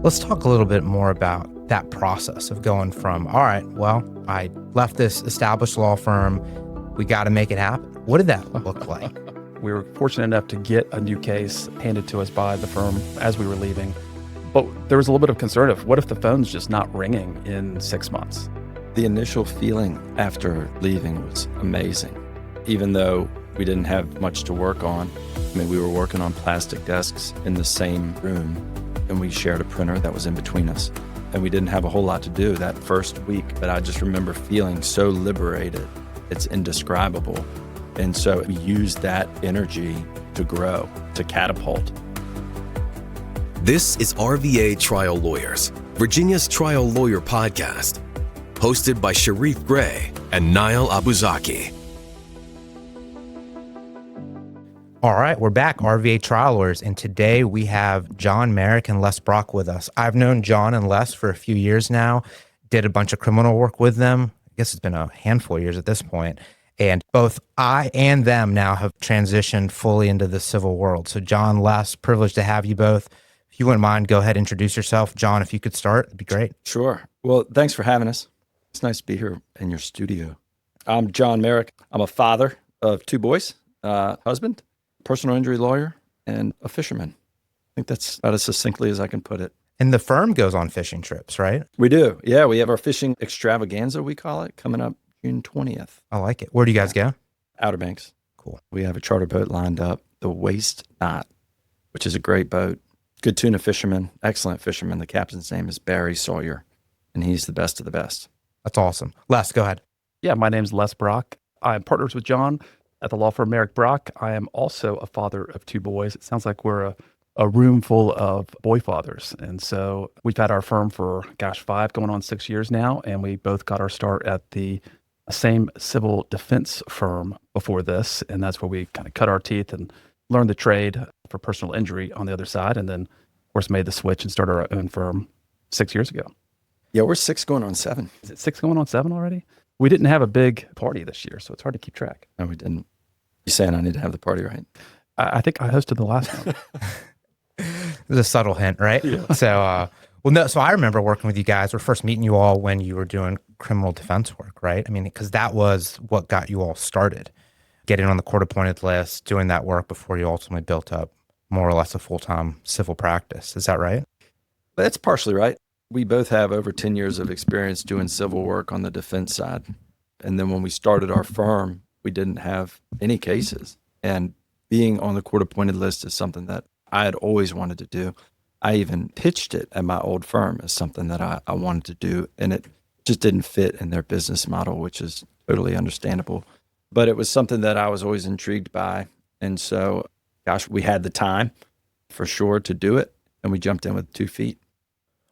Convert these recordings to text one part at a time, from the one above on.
Let's talk a little bit more about that process of going from, all right, well, I left this established law firm. We got to make it happen. What did that look like? We were fortunate enough to get a new case handed to us by the firm as we were leaving. But there was a little bit of concern of what if the phone's just not ringing in 6 months? The initial feeling after leaving was amazing. Even though we didn't have much to work on, we were working on plastic desks in the same room, and we shared a printer that was in between us. And we didn't have a whole lot to do that first week, but I just remember feeling so liberated. It's indescribable. And so we used that energy to grow, to catapult. This is RVA Trial Lawyers, Virginia's trial lawyer podcast, hosted by Sharif Gray and Niall Abuzaki. All right, we're back, RVA Trial Lawyers, and today we have John Merrick and Les Brock with us. I've known John and Les for a few years now, did a bunch of criminal work with them. I guess it's been a handful of years at this point. And both I and them now have transitioned fully into the civil world. So John, Les, privileged to have you both. If you wouldn't mind, go ahead, introduce yourself. John, if you could start, it'd be great. Sure. Well, thanks for having us. It's nice to be here in your studio. I'm John Merrick. I'm a father of 2 boys, husband, personal injury lawyer, and a fisherman. I think that's about as succinctly as I can put it. And the firm goes on fishing trips, right? We do. Yeah, we have our fishing extravaganza, we call it, coming up June 20th. I like it. Where do you guys go? Outer Banks. Cool. We have a charter boat lined up, the Waste Not, which is a great boat. Good tuna fisherman, excellent fisherman. The captain's name is Barry Sawyer, and he's the best of the best. That's awesome. Les, go ahead. Yeah, my name's Les Brock. I'm partners with John at the law firm Merrick Brock. I am also a father of 2 boys. It sounds like we're a room full of boy fathers. And so we've had our firm for, 5 going on 6 years now, and we both got our start at the same civil defense firm before this, and that's where we kind of cut our teeth and learned the trade for personal injury on the other side, and then, of course, made the switch and started our own firm 6 years ago. Yeah, we're 6 going on 7. Is it 6 going on 7 already? We didn't have a big party this year, so it's hard to keep track. No, we didn't. You're saying I need to have the party, right? I think I hosted the last one. There's a subtle hint, right? Yeah. So I remember working with you guys, or first meeting you all when you were doing criminal defense work, right? I mean, because that was what got you all started, getting on the court-appointed list, doing that work before you ultimately built up more or less a full-time civil practice. Is that right? That's partially right. We both have over 10 years of experience doing civil work on the defense side. And then when we started our firm, we didn't have any cases. And being on the court-appointed list is something that I had always wanted to do. I even pitched it at my old firm as something that I wanted to do, and it just didn't fit in their business model, which is totally understandable. But it was something that I was always intrigued by. And so, we had the time for sure to do it, and we jumped in with 2 feet.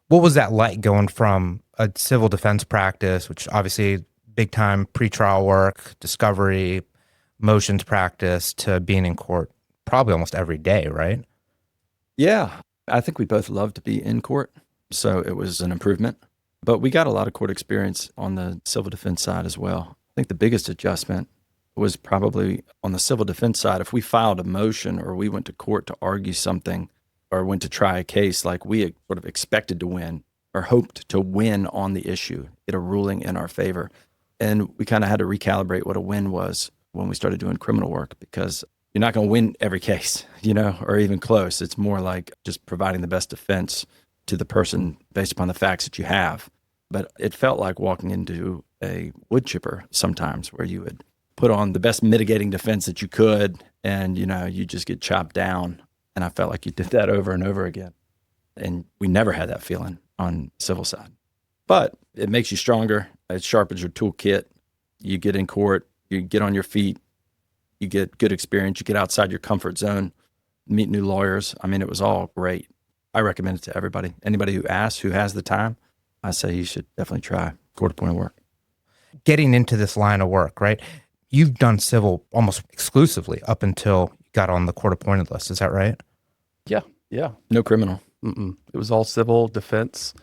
What was that like going from a civil defense practice, which obviously big time pretrial work, discovery, motions practice, to being in court probably almost every day, right? Yeah, I think we both love to be in court, so it was an improvement. But we got a lot of court experience on the civil defense side as well. I think the biggest adjustment was probably on the civil defense side. If we filed a motion or we went to court to argue something or went to try a case, like we had sort of expected to win or hoped to win on the issue, get a ruling in our favor. And we kind of had to recalibrate what a win was when we started doing criminal work, because you're not going to win every case, or even close. It's more like just providing the best defense to the person based upon the facts that you have. But it felt like walking into a wood chipper sometimes, where you would put on the best mitigating defense that you could, and, you just get chopped down. And I felt like you did that over and over again. And we never had that feeling on the civil side. But it makes you stronger. It sharpens your toolkit. You get in court, you get on your feet, you get good experience, you get outside your comfort zone, meet new lawyers. I mean, it was all great. I recommend it to everybody. Anybody who asks, who has the time, I say you should definitely try court-appointed work. Getting into this line of work, right? You've done civil almost exclusively up until you got on the court-appointed list. Is that right? Yeah. No criminal. It was all civil defense,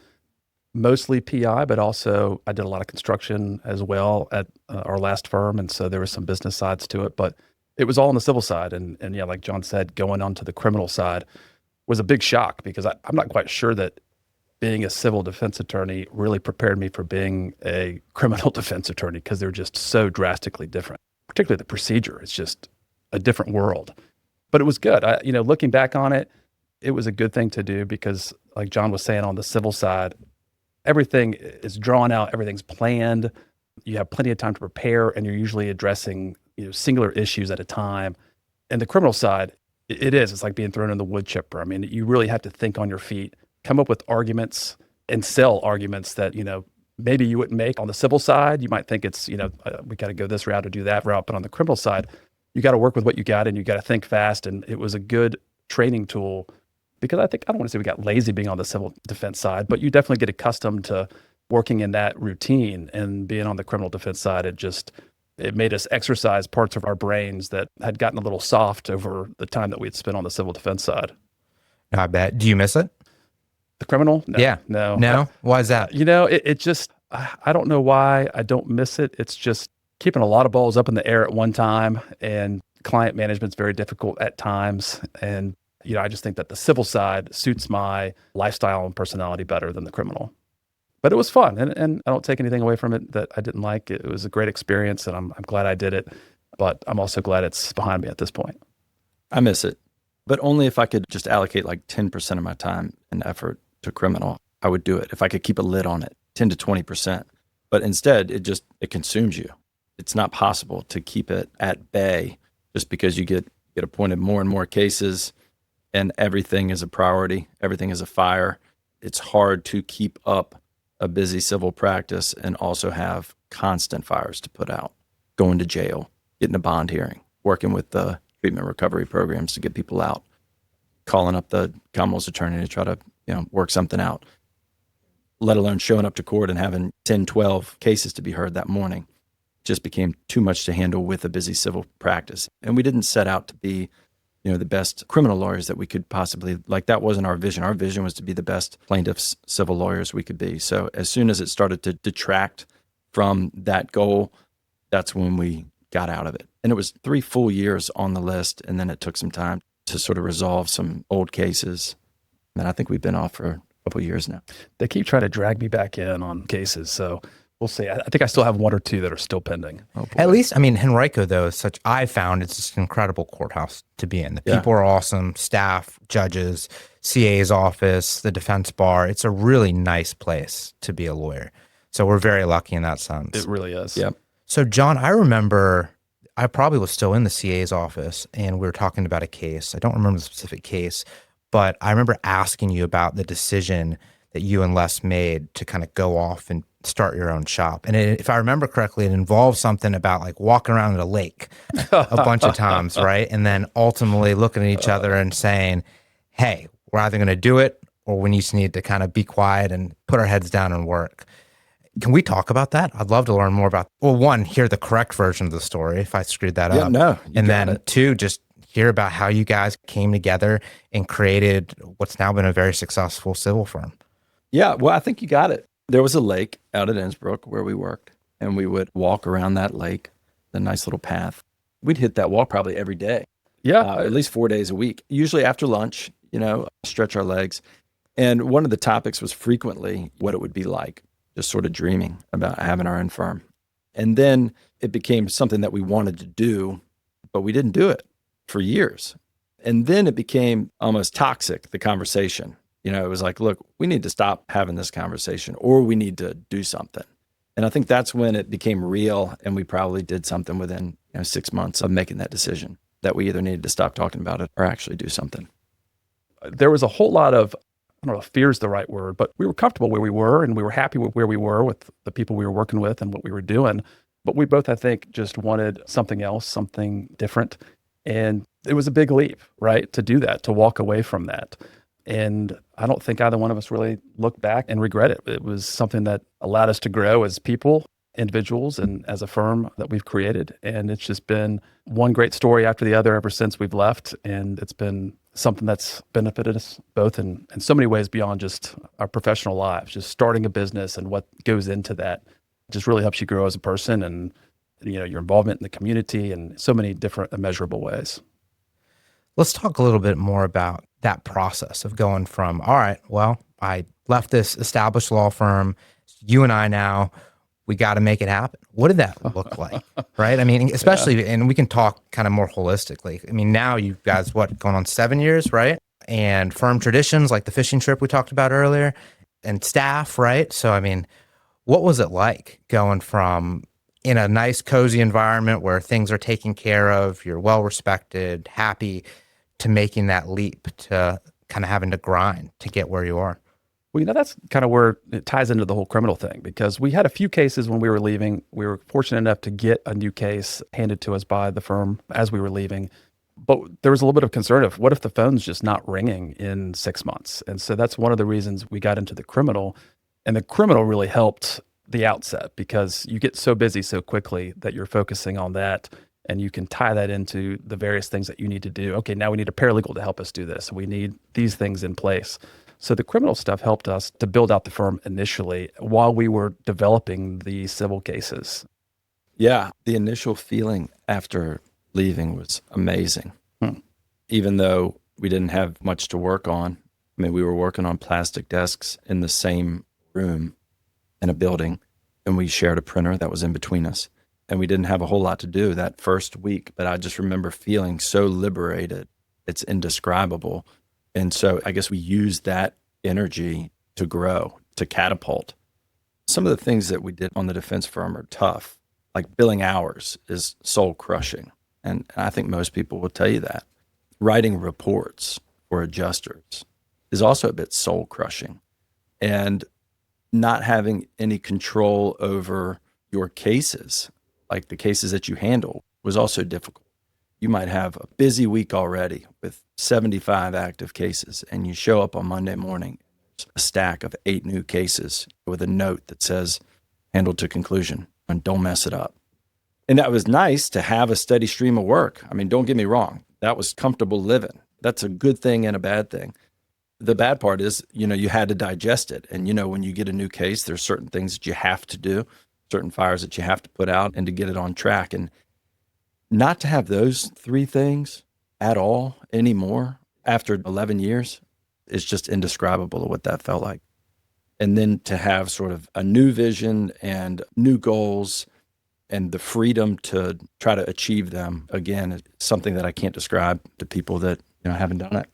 mostly PI, but also I did a lot of construction as well at our last firm. And so there was some business sides to it, but it was all on the civil side. And yeah, like John said, going on to the criminal side was a big shock, because I'm not quite sure that being a civil defense attorney really prepared me for being a criminal defense attorney because they're just so drastically different. Particularly the procedure, it's just a different world. But it was good. Looking back on it, it was a good thing to do because, like John was saying, on the civil side, everything is drawn out, everything's planned. You have plenty of time to prepare, and you're usually addressing singular issues at a time. And the criminal side, it's like being thrown in the wood chipper. I mean, you really have to think on your feet, come up with arguments, and sell arguments that maybe you wouldn't make on the civil side. You might think it's we got to go this route or do that route, but on the criminal side, you got to work with what you got, and you got to think fast. And it was a good training tool because I don't want to say we got lazy being on the civil defense side, but you definitely get accustomed to working in that routine. And being on the criminal defense side, it made us exercise parts of our brains that had gotten a little soft over the time that we had spent on the civil defense side. I bet. Do you miss it? The criminal? No, yeah. No? Why is that? It just, I don't know why I don't miss it. It's just keeping a lot of balls up in the air at one time, and client management's very difficult at times. And, I just think that the civil side suits my lifestyle and personality better than the criminal. But it was fun, and I don't take anything away from it that I didn't like. It was a great experience, and I'm glad I did it. But I'm also glad it's behind me at this point. I miss it, but only if I could just allocate like 10% of my time and effort to criminal, I would do it. If I could keep a lid on it, 10 to 20%. But instead, it consumes you. It's not possible to keep it at bay just because you get appointed more and more cases and everything is a priority. Everything is a fire. It's hard to keep up a busy civil practice and also have constant fires to put out, going to jail, getting a bond hearing, working with the treatment recovery programs to get people out, calling up the Commonwealth's attorney to try to work something out, let alone showing up to court and having 10, 12 cases to be heard that morning. Just became too much to handle with a busy civil practice. And we didn't set out to be the best criminal lawyers that we could possibly, that wasn't our vision. Our vision was to be the best plaintiffs, civil lawyers we could be. So as soon as it started to detract from that goal, that's when we got out of it. And it was 3 full years on the list, and then it took some time to sort of resolve some old cases. And I think we've been off for a couple of years now. They keep trying to drag me back in on cases, so we'll see. I think I still have 1 or 2 that are still pending. At least, Henrico, though, I found it's just an incredible courthouse to be in. The people are awesome, staff, judges, CA's office, the defense bar. It's a really nice place to be a lawyer. So we're very lucky in that sense. It really is. Yep. So, John, I remember I probably was still in the CA's office, and we were talking about a case. I don't remember the specific case, but I remember asking you about the decision that you and Les made to kind of go off and start your own shop. And if I remember correctly, it involved something about walking around at a lake a bunch of times, right? And then ultimately looking at each other and saying, hey, we're either going to do it or we just need to kind of be quiet and put our heads down and work. Can we talk about that? I'd love to learn more about, well, 1, hear the correct version of the story if I screwed that up. No, and then 2, just hear about how you guys came together and created what's now been a very successful civil firm. Yeah, well, I think you got it. There was a lake out at Innsbruck where we worked, and we would walk around that lake, the nice little path. We'd hit that walk probably every day. Yeah. At least 4 days a week, usually after lunch, stretch our legs. And one of the topics was frequently what it would be like, just sort of dreaming about having our own firm. And then it became something that we wanted to do, but we didn't do it for years. And then it became almost toxic, the conversation. It was like, look, we need to stop having this conversation, or we need to do something. And I think that's when it became real, and we probably did something within 6 months of making that decision, that we either needed to stop talking about it or actually do something. There was a whole lot of, I don't know if fear is the right word, but we were comfortable where we were, and we were happy with where we were with the people we were working with and what we were doing. But we both, I think, just wanted something else, something different. And it was a big leap, right, to do that, to walk away from that. And I don't think either one of us really looked back and regret it. It was something that allowed us to grow as people, individuals, and as a firm that we've created. And it's just been one great story after the other ever since we've left. And it's been something that's benefited us both in so many ways beyond just our professional lives. Just starting a business and what goes into that just really helps you grow as a person, and your involvement in the community in so many different immeasurable ways. Let's talk a little bit more about that process of going from, all right, well, I left this established law firm, you and I now, we got to make it happen. What did that look like? Right. I mean, especially, and we can talk kind of more holistically. I mean, now you guys, what, going on 7 years, right? And firm traditions like the fishing trip we talked about earlier and staff, right? So, I mean, what was it like going from in a nice, cozy environment where things are taken care of, you're well respected, happy, to making that leap to kind of having to grind to get where you are? Well, that's kind of where it ties into the whole criminal thing, because we had a few cases when we were leaving. We were fortunate enough to get a new case handed to us by the firm as we were leaving. But there was a little bit of concern of what if the phone's just not ringing in 6 months? And so that's one of the reasons we got into the criminal. And the criminal really helped the outset, because you get so busy so quickly that you're focusing on that, and you can tie that into the various things that you need to do. Okay, now we need a paralegal to help us do this. We need these things in place. So the criminal stuff helped us to build out the firm initially while we were developing the civil cases. Yeah, the initial feeling after leaving was amazing. Even though we didn't have much to work on. I mean, we were working on plastic desks in the same room in a building, and we shared a printer that was in between us. And we didn't have a whole lot to do that first week, but I just remember feeling so liberated. It's indescribable. And so I guess we used that energy to grow, to catapult. Some of the things that we did on the defense firm are tough. Like billing hours is soul crushing. And I think most people will tell you that. Writing reports for adjusters is also a bit soul crushing. And not having any control over your cases, like the cases that you handle, was also difficult. You might have a busy week already with 75 active cases, and you show up on Monday morning, there's a stack of 8 new cases with a note that says, handled to conclusion, and don't mess it up. And that was nice to have a steady stream of work. I mean, don't get me wrong. That was comfortable living. That's a good thing and a bad thing. The bad part is, you had to digest it. And, when you get a new case, there's certain things that you have to do, certain fires that you have to put out and to get it on track. And not to have those 3 things at all anymore after 11 years is just indescribable of what that felt like. And then to have sort of a new vision and new goals and the freedom to try to achieve them, again, is something that I can't describe to people that haven't done it.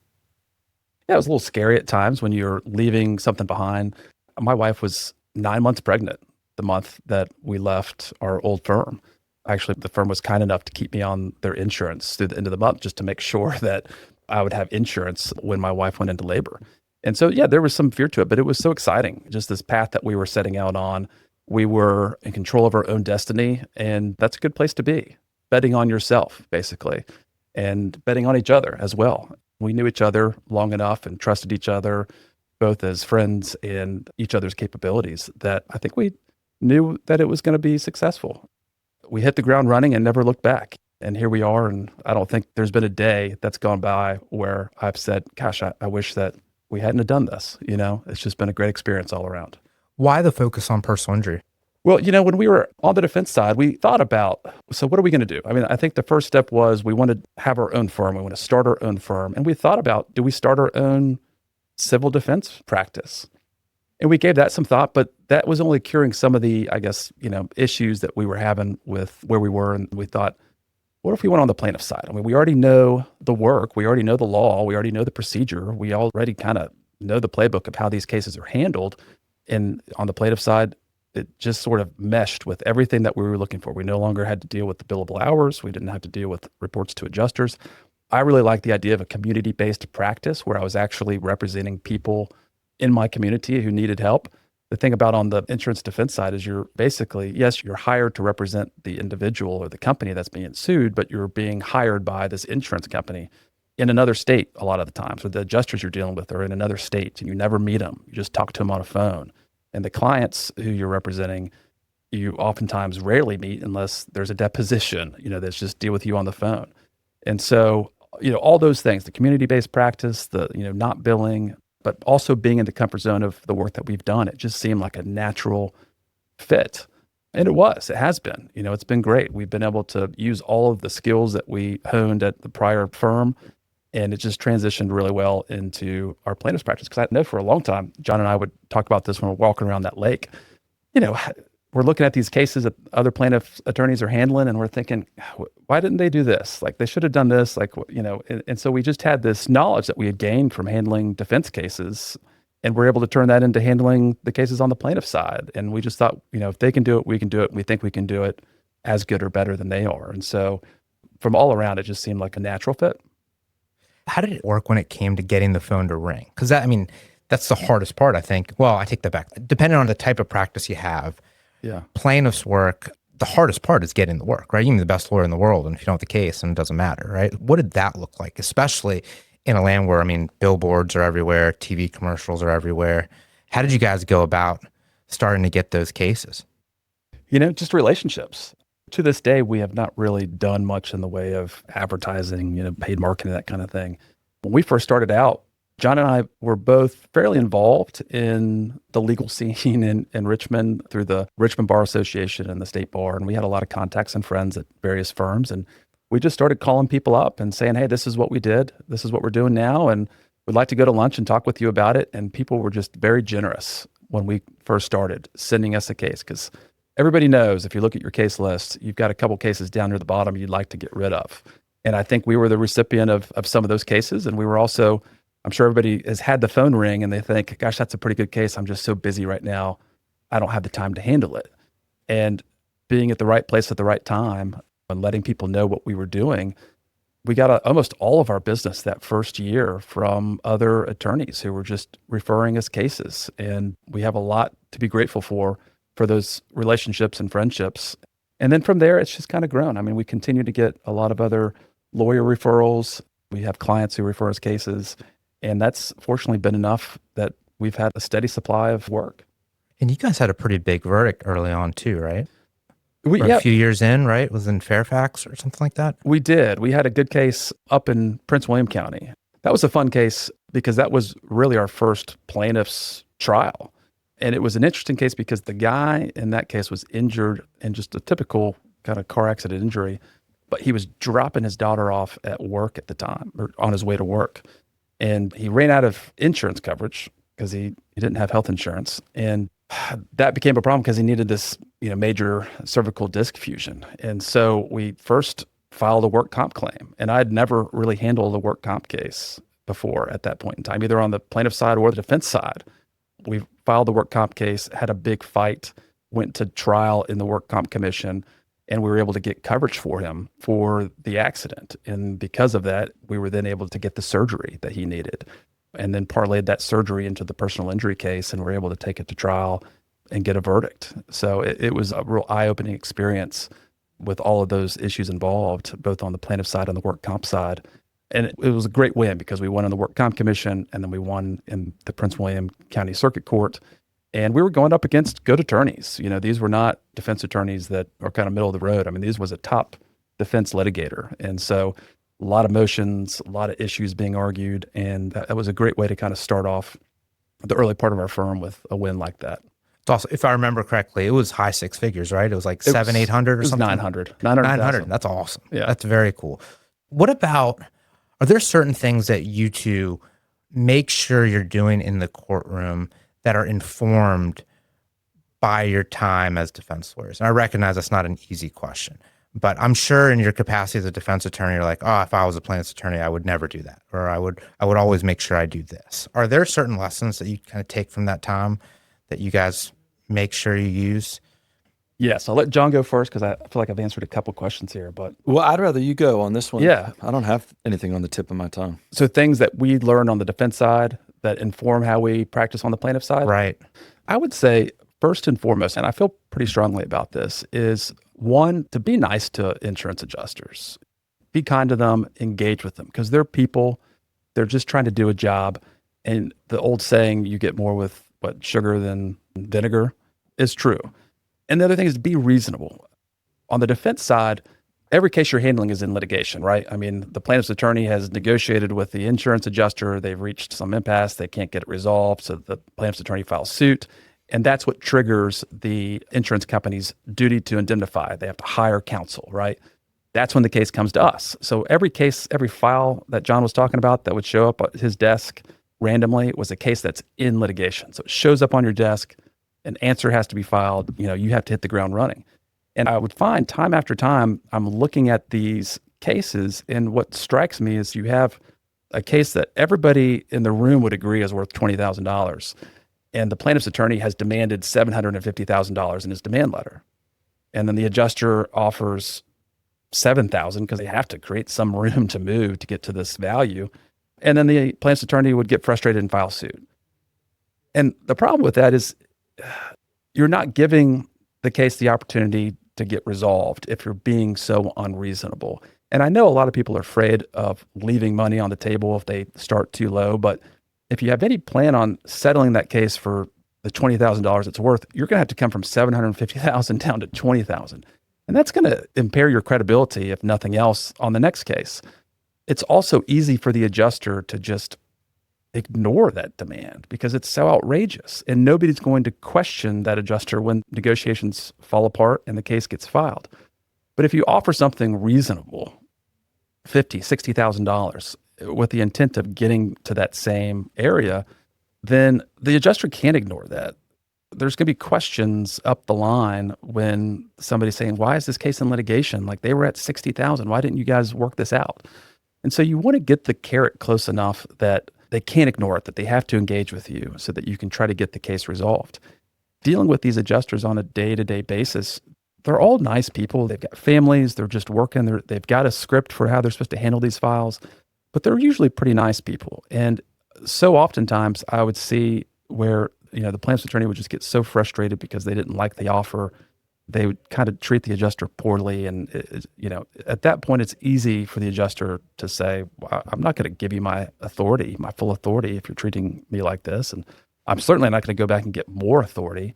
Yeah, it was a little scary at times when you're leaving something behind. My wife was 9 months pregnant the month that we left our old firm. Actually, the firm was kind enough to keep me on their insurance through the end of the month just to make sure that I would have insurance when my wife went into labor. And so, yeah, there was some fear to it, but it was so exciting. Just this path that we were setting out on. We were in control of our own destiny, and that's a good place to be. Betting on yourself, basically, and betting on each other as well. We knew each other long enough and trusted each other, both as friends and each other's capabilities, that I think we knew that it was going to be successful. We hit the ground running and never looked back. And here we are. And I don't think there's been a day that's gone by where I've said, gosh, I wish that we hadn't have done this. It's just been a great experience all around. Why the focus on personal injury? Well, when we were on the defense side, we thought about, so what are we going to do? I mean, I think the first step was we wanted to have our own firm. We want to start our own firm. And we thought about, do we start our own civil defense practice? And we gave that some thought, but that was only curing some of the, issues that we were having with where we were. And we thought, what if we went on the plaintiff side? I mean, we already know the work. We already know the law. We already know the procedure. We already kind of know the playbook of how these cases are handled. And on the plaintiff side, it just sort of meshed with everything that we were looking for. We no longer had to deal with the billable hours. We didn't have to deal with reports to adjusters. I really like the idea of a community-based practice where I was actually representing people in my community who needed help. The thing about on the insurance defense side is you're basically, yes, you're hired to represent the individual or the company that's being sued, but you're being hired by this insurance company in another state a lot of the times. So the adjusters you're dealing with are in another state and you never meet them. You just talk to them on a phone. And the clients who you're representing, you oftentimes rarely meet unless there's a deposition, that's just deal with you on the phone. And so, all those things, the community-based practice, the, not billing, but also being in the comfort zone of the work that we've done, it just seemed like a natural fit. And it has been, it's been great. We've been able to use all of the skills that we honed at the prior firm And it just transitioned really well into our plaintiff's practice. Because I know for a long time, John and I would talk about this when we're walking around that lake. You know, we're looking at these cases that other plaintiff attorneys are handling, and we're thinking, why didn't they do this? Like, they should have done this. Like, you know, and so we just had this knowledge that we had gained from handling defense cases, and we're able to turn that into handling the cases on the plaintiff side. And we just thought, you know, if they can do it, we can do it. We think we can do it as good or better than they are. And so from all around, it just seemed like a natural fit. How did it work when it came to getting the phone to ring? Because that, I mean, that's the hardest part, I think. Well, I take that back. Depending on the type of practice you have, Yeah. plaintiff's work, the hardest part is getting the work, right? You can be the best lawyer in the world, and if you don't have the case, then it doesn't matter, right? What did that look like, especially in a land where, I mean, billboards are everywhere, TV commercials are everywhere. How did you guys go about starting to get those cases? You know, just relationships. To this day, we have not really done much in the way of advertising, you know, paid marketing, that kind of thing. When we first started out, John and I were both fairly involved in the legal scene in Richmond through the Richmond Bar Association and the State Bar. And we had a lot of contacts and friends at various firms. And we just started calling people up and saying, hey, this is what we did. This is what we're doing now. And we'd like to go to lunch and talk with you about it. And people were just very generous when we first started sending us a case, because everybody knows if you look at your case list, you've got a couple cases down near the bottom you'd like to get rid of. And I think we were the recipient of some of those cases. And we were also, I'm sure everybody has had the phone ring and they think, gosh, that's a pretty good case. I'm just so busy right now. I don't have the time to handle it. And being at the right place at the right time and letting people know what we were doing, we got almost all of our business that first year from other attorneys who were just referring us cases. And we have a lot to be grateful for those relationships and friendships. And then from there, it's just kind of grown. I mean, we continue to get a lot of other lawyer referrals. We have clients who refer us cases. And that's fortunately been enough that we've had a steady supply of work. And you guys had a pretty big verdict early on too, right? Or Yeah, a few years in, right? It was in Fairfax or something like that? we did. We had a good case up in Prince William County. That was a fun case because that was really our first plaintiff's trial. And it was an interesting case because the guy in that case was injured in just a typical kind of car accident injury, but he was dropping his daughter off at work at the time or on his way to work. And he ran out of insurance coverage because he didn't have health insurance. And that became a problem because he needed this, you know, major cervical disc fusion. And so we first filed a work comp claim. And I'd never really handled a work comp case before at that point in time, either on the plaintiff side or the defense side. We filed the work comp case, had a big fight, went to trial in the work comp commission, and we were able to get coverage for him for the accident. And because of that, we were then able to get the surgery that he needed, and then parlayed that surgery into the personal injury case, and were able to take it to trial and get a verdict. So it was a real eye-opening experience with all of those issues involved, both on the plaintiff side and the work comp side. And it was a great win because we won in the Work Comp Commission, and then we won in the Prince William County Circuit Court. And we were going up against good attorneys. You know, these were not defense attorneys that are kind of middle of the road. I mean, these was a top defense litigator. And so a lot of motions, a lot of issues being argued. And that was a great way to kind of start off the early part of our firm with a win like that. It's also, if I remember correctly, it was high six figures, right? It was like 800 or it was something? 900. 900. That's awesome. Yeah. That's very cool. What about, are there certain things that you two make sure you're doing in the courtroom that are informed by your time as defense lawyers? And I recognize that's not an easy question, but I'm sure in your capacity as a defense attorney, you're like, oh, if I was a plaintiff's attorney, I would never do that. Or I would always make sure I do this. Are there certain lessons that you kind of take from that time that you guys make sure you use? Yes, I'll let John go first because I feel like I've answered a couple questions here. But Well, I'd rather you go on this one. Yeah. I don't have anything on the tip of my tongue. so things that we learn on the defense side that inform how we practice on the plaintiff side. Right. I would say first and foremost, and I feel pretty strongly about this, is one, to be nice to insurance adjusters. Be kind to them, engage with them because they're people. They're just trying to do a job. And the old saying, you get more with sugar than vinegar, is true. And the other thing is be reasonable. On the defense side, every case you're handling is in litigation, right? I mean, the plaintiff's attorney has negotiated with the insurance adjuster. They've reached some impasse. They can't get it resolved. So the plaintiff's attorney files suit. And that's what triggers the insurance company's duty to indemnify. They have to hire counsel, right? that's when the case comes to us. So every case, every file that John was talking about that would show up at his desk randomly was a case that's in litigation. So it shows up on your desk, an answer has to be filed, you have to hit the ground running. And I would find time after time, I'm looking at these cases, and what strikes me is you have a case that everybody in the room would agree is worth $20,000. And the plaintiff's attorney has demanded $750,000 in his demand letter. And then the adjuster offers $7,000 because they have to create some room to move to get to this value. And then the plaintiff's attorney would get frustrated and file suit. And the problem with that is you're not giving the case the opportunity to get resolved if you're being so unreasonable. And I know a lot of people are afraid of leaving money on the table if they start too low, but if you have any plan on settling that case for the $20,000 it's worth, you're going to have to come from $750,000 down to $20,000. And that's going to impair your credibility, if nothing else, on the next case. It's also easy for the adjuster to just ignore that demand because it's so outrageous. And nobody's going to question that adjuster when negotiations fall apart and the case gets filed. But if you offer something reasonable, $50,000, $60,000, with the intent of getting to that same area, then the adjuster can't ignore that. There's going to be questions up the line when somebody's saying, why is this case in litigation? Like, they were at $60,000. Why didn't you guys work this out? And so you want to get the carrot close enough that they can't ignore it, that they have to engage with you so that you can try to get the case resolved. Dealing with these adjusters on a day-to-day basis, they're all nice people. They've got families. They're just working. They've got a script for how they're supposed to handle these files, but they're usually pretty nice people. And so oftentimes I would see where, the plaintiff's attorney would just get so frustrated because they didn't like the offer. They would kind of treat the adjuster poorly. And, at that point, it's easy for the adjuster to say, well, I'm not going to give you my authority, my full authority, if you're treating me like this. And I'm certainly not going to go back and get more authority.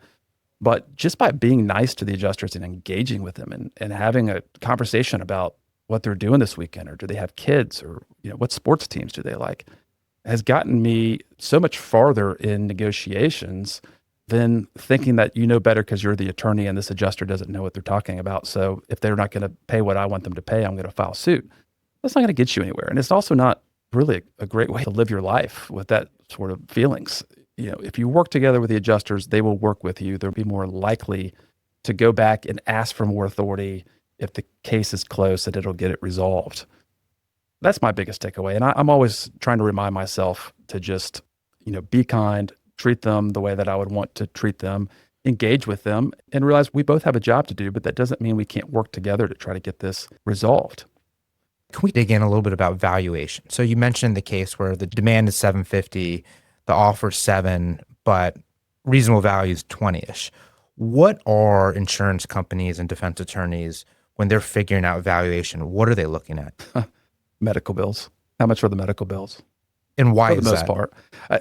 But just by being nice to the adjusters and engaging with them and having a conversation about what they're doing this weekend, or do they have kids, or what sports teams do they like, has gotten me so much farther in negotiations than thinking that you know better because you're the attorney and this adjuster doesn't know what they're talking about. So if they're not going to pay what I want them to pay, I'm going to file suit. That's not going to get you anywhere. And it's also not really a great way to live your life with that sort of feelings. If you work together with the adjusters, they will work with you. They'll be more likely to go back and ask for more authority if the case is close, that it'll get it resolved. That's my biggest takeaway. And I'm always trying to remind myself to just, be kind, treat them the way that I would want to treat them, engage with them, and realize we both have a job to do, but that doesn't mean we can't work together to try to get this resolved. Can we dig in a little bit about valuation? So you mentioned the case where the demand is $750,000, the offer is $7,000, but reasonable value is $20,000-ish. What are insurance companies and defense attorneys, when they're figuring out valuation, what are they looking at? Medical bills. How much are the medical bills? And why is that? For the most part.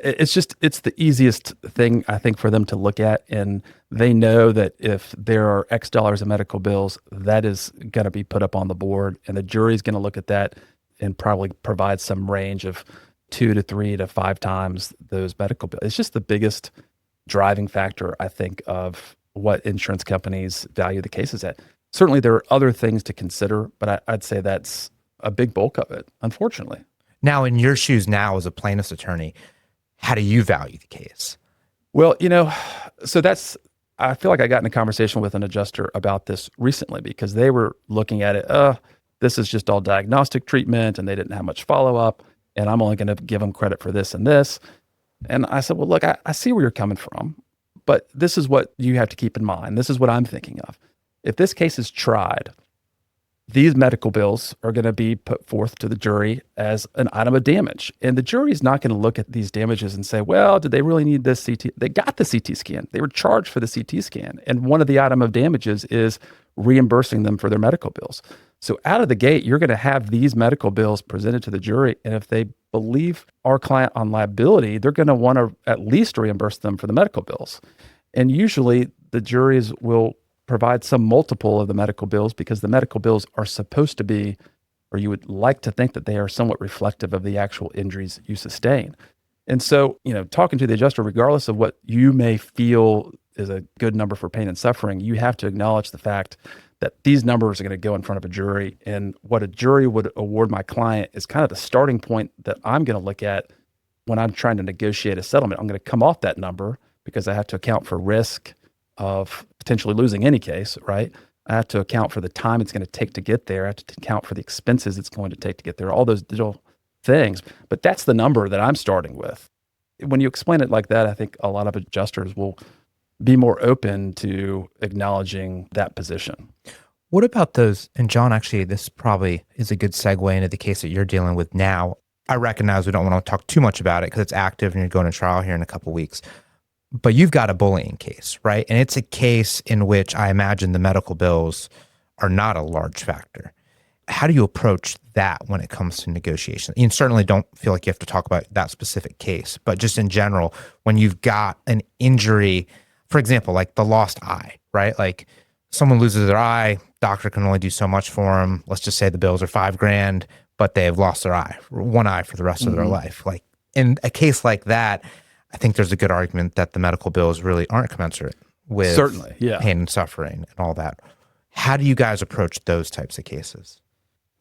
It's the easiest thing, I think, for them to look at. And they know that if there are X dollars in medical bills, that is going to be put up on the board. And the jury's going to look at that and probably provide some range of 2 to 3 to 5 times those medical bills. It's just the biggest driving factor, I think, of what insurance companies value the cases at. Certainly, there are other things to consider, but I'd say that's a big bulk of it, unfortunately. Now, in your shoes now as a plaintiff's attorney, how do you value the case? Well, so I feel like I got in a conversation with an adjuster about this recently because they were looking at it, this is just all diagnostic treatment and they didn't have much follow-up and I'm only going to give them credit for this and this. And I said, well, look, I see where you're coming from, but this is what you have to keep in mind. This is what I'm thinking of. If this case is tried, these medical bills are going to be put forth to the jury as an item of damage. And the jury is not going to look at these damages and say, well, did they really need this CT? They got the CT scan. They were charged for the CT scan. And one of the item of damages is reimbursing them for their medical bills. So out of the gate, you're going to have these medical bills presented to the jury. And if they believe our client on liability, they're going to want to at least reimburse them for the medical bills. And usually the juries will provide some multiple of the medical bills because the medical bills are supposed to be, or you would like to think that they are somewhat reflective of the actual injuries you sustain. And so, talking to the adjuster, regardless of what you may feel is a good number for pain and suffering, you have to acknowledge the fact that these numbers are going to go in front of a jury. And what a jury would award my client is kind of the starting point that I'm going to look at when I'm trying to negotiate a settlement. I'm going to come off that number because I have to account for risk of potentially losing any case, right? I have to account for the time it's going to take to get there. I have to account for the expenses it's going to take to get there, all those little things. But that's the number that I'm starting with. When you explain it like that, I think a lot of adjusters will be more open to acknowledging that position. What about those? And John, actually, this probably is a good segue into the case that you're dealing with now. I recognize we don't want to talk too much about it because it's active and you're going to trial here in a couple of weeks. But you've got a bullying case, right? And it's a case in which I imagine the medical bills are not a large factor. How do you approach that when it comes to negotiation? You certainly don't feel like you have to talk about that specific case, but just in general, when you've got an injury, for example, like the lost eye, right? Like someone loses their eye, doctor can only do so much for them. Let's just say the bills are $5,000, but they have lost their eye, one eye for the rest of their life. Like in a case like that, I think there's a good argument that the medical bills really aren't commensurate with Certainly, yeah. pain and suffering and all that. How do you guys approach those types of cases?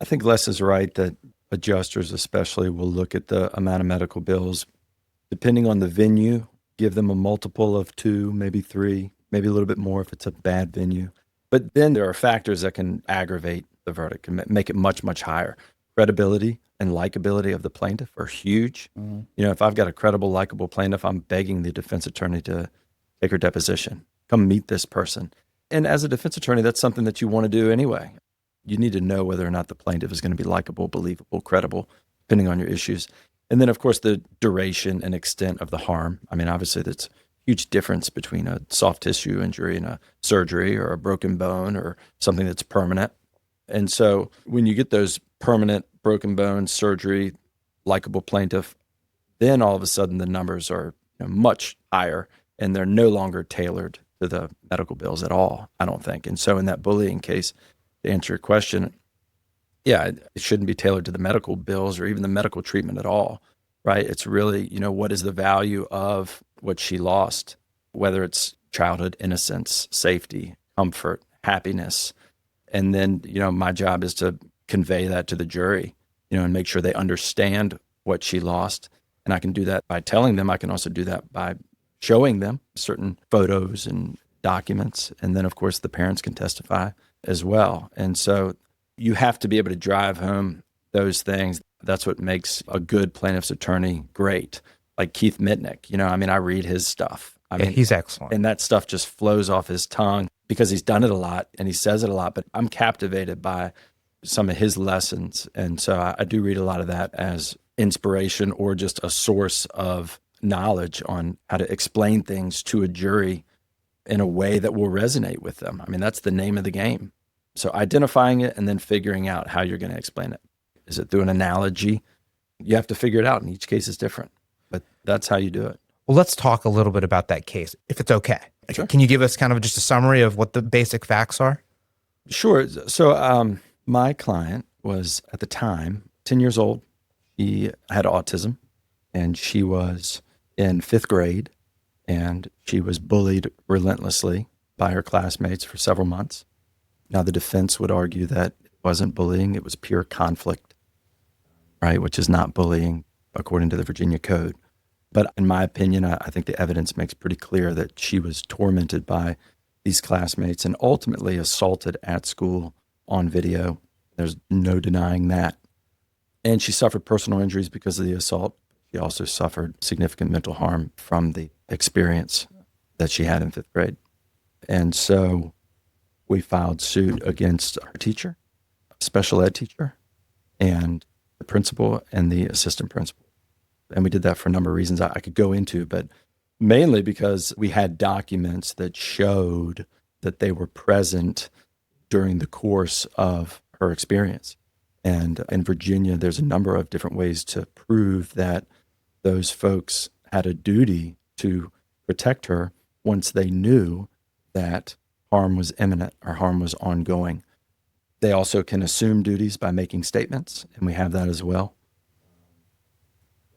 I think Les is right that adjusters especially will look at the amount of medical bills. Depending on the venue, give them a multiple of 2, maybe 3, maybe a little bit more if it's a bad venue. But then there are factors that can aggravate the verdict and make it much, much higher. Credibility and likability of the plaintiff are huge. Mm-hmm. You know, if I've got a credible, likable plaintiff, I'm begging the defense attorney to take her deposition. Come meet this person. And as a defense attorney, that's something that you want to do anyway. You need to know whether or not the plaintiff is going to be likable, believable, credible, depending on your issues. And then, of course, the duration and extent of the harm. I mean, obviously, that's a huge difference between a soft tissue injury and a surgery or a broken bone or something that's permanent. And so when you get those permanent broken bones, surgery, likable plaintiff, then all of a sudden the numbers are much higher and they're no longer tailored to the medical bills at all, I don't think. And so in that bullying case, to answer your question, yeah, it shouldn't be tailored to the medical bills or even the medical treatment at all, right? It's really, what is the value of what she lost, whether it's childhood innocence, safety, comfort, happiness. And then, my job is to convey that to the jury, and make sure they understand what she lost. And I can do that by telling them. I can also do that by showing them certain photos and documents. And then, of course, the parents can testify as well. And so you have to be able to drive home those things. That's what makes a good plaintiff's attorney great. Like Keith Mitnick, I read his stuff. He's excellent. And that stuff just flows off his tongue because he's done it a lot and he says it a lot, but I'm captivated by some of his lessons. And so I do read a lot of that as inspiration or just a source of knowledge on how to explain things to a jury in a way that will resonate with them. That's the name of the game. So identifying it and then figuring out how you're going to explain it. Is it through an analogy? You have to figure it out, and each case is different. But that's how you do it. Well, let's talk a little bit about that case, if it's okay. Sure. Can you give us kind of just a summary of what the basic facts are? Sure. So my client was, at the time, 10 years old. She had autism, and she was in 5th grade, and she was bullied relentlessly by her classmates for several months. Now, the defense would argue that it wasn't bullying, it was pure conflict, right, which is not bullying according to the Virginia Code. But in my opinion, I think the evidence makes pretty clear that she was tormented by these classmates and ultimately assaulted at school on video. There's no denying that. And she suffered personal injuries because of the assault. She also suffered significant mental harm from the experience that she had in 5th grade. And so we filed suit against our teacher, special ed teacher, and the principal and the assistant principal. And we did that for a number of reasons I could go into, but mainly because we had documents that showed that they were present during the course of her experience. And in Virginia, there's a number of different ways to prove that those folks had a duty to protect her once they knew that harm was imminent or harm was ongoing. They also can assume duties by making statements, and we have that as well.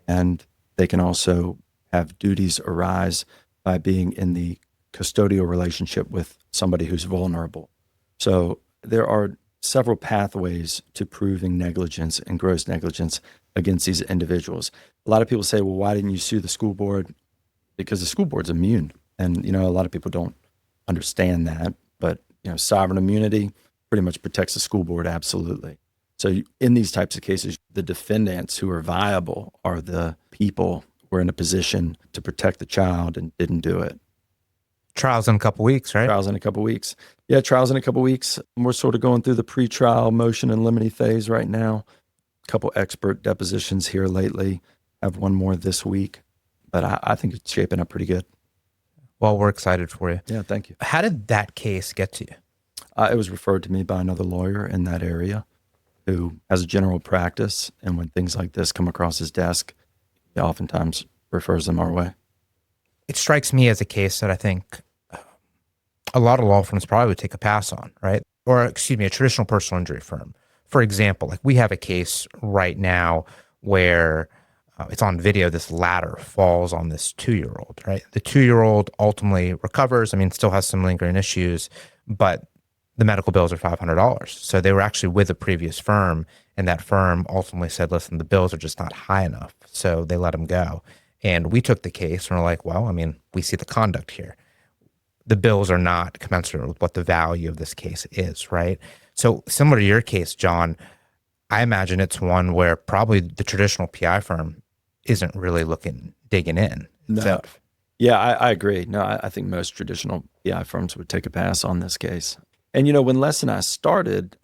And they can also have duties arise by being in the custodial relationship with somebody who's vulnerable. So there are several pathways to proving negligence and gross negligence against these individuals. A lot of people say, well, why didn't you sue the school board? Because the school board's immune. And, a lot of people don't understand that. But, sovereign immunity pretty much protects the school board, absolutely. So in these types of cases, the defendants who are viable are the people who are in a position to protect the child and didn't do it. Trials in a couple weeks, right? Trials in a couple weeks. Yeah, trials in a couple weeks. We're sort of going through the pre-trial motion and limine phase right now. A couple expert depositions here lately. Have one more this week. But I think it's shaping up pretty good. Well, we're excited for you. Yeah, thank you. How did that case get to you? It was referred to me by another lawyer in that area who has a general practice. And when things like this come across his desk, he oftentimes refers them our way. It strikes me as a case that I think a lot of law firms probably would take a pass on, right? Or, excuse me, a traditional personal injury firm. For example, like we have a case right now where it's on video, this ladder falls on this 2-year-old, right? The 2-year-old ultimately recovers. I mean, still has some lingering issues, but the medical bills are $500. So they were actually with a previous firm, and that firm ultimately said, listen, the bills are just not high enough. So they let him go. And we took the case and we're like, well, I mean, we see the conduct here. The bills are not commensurate with what the value of this case is, right? So similar to your case, John, I imagine it's one where probably the traditional PI firm isn't really digging in. No. Yeah, I agree. No, I think most traditional PI firms would take a pass on this case. And, when Les and I started,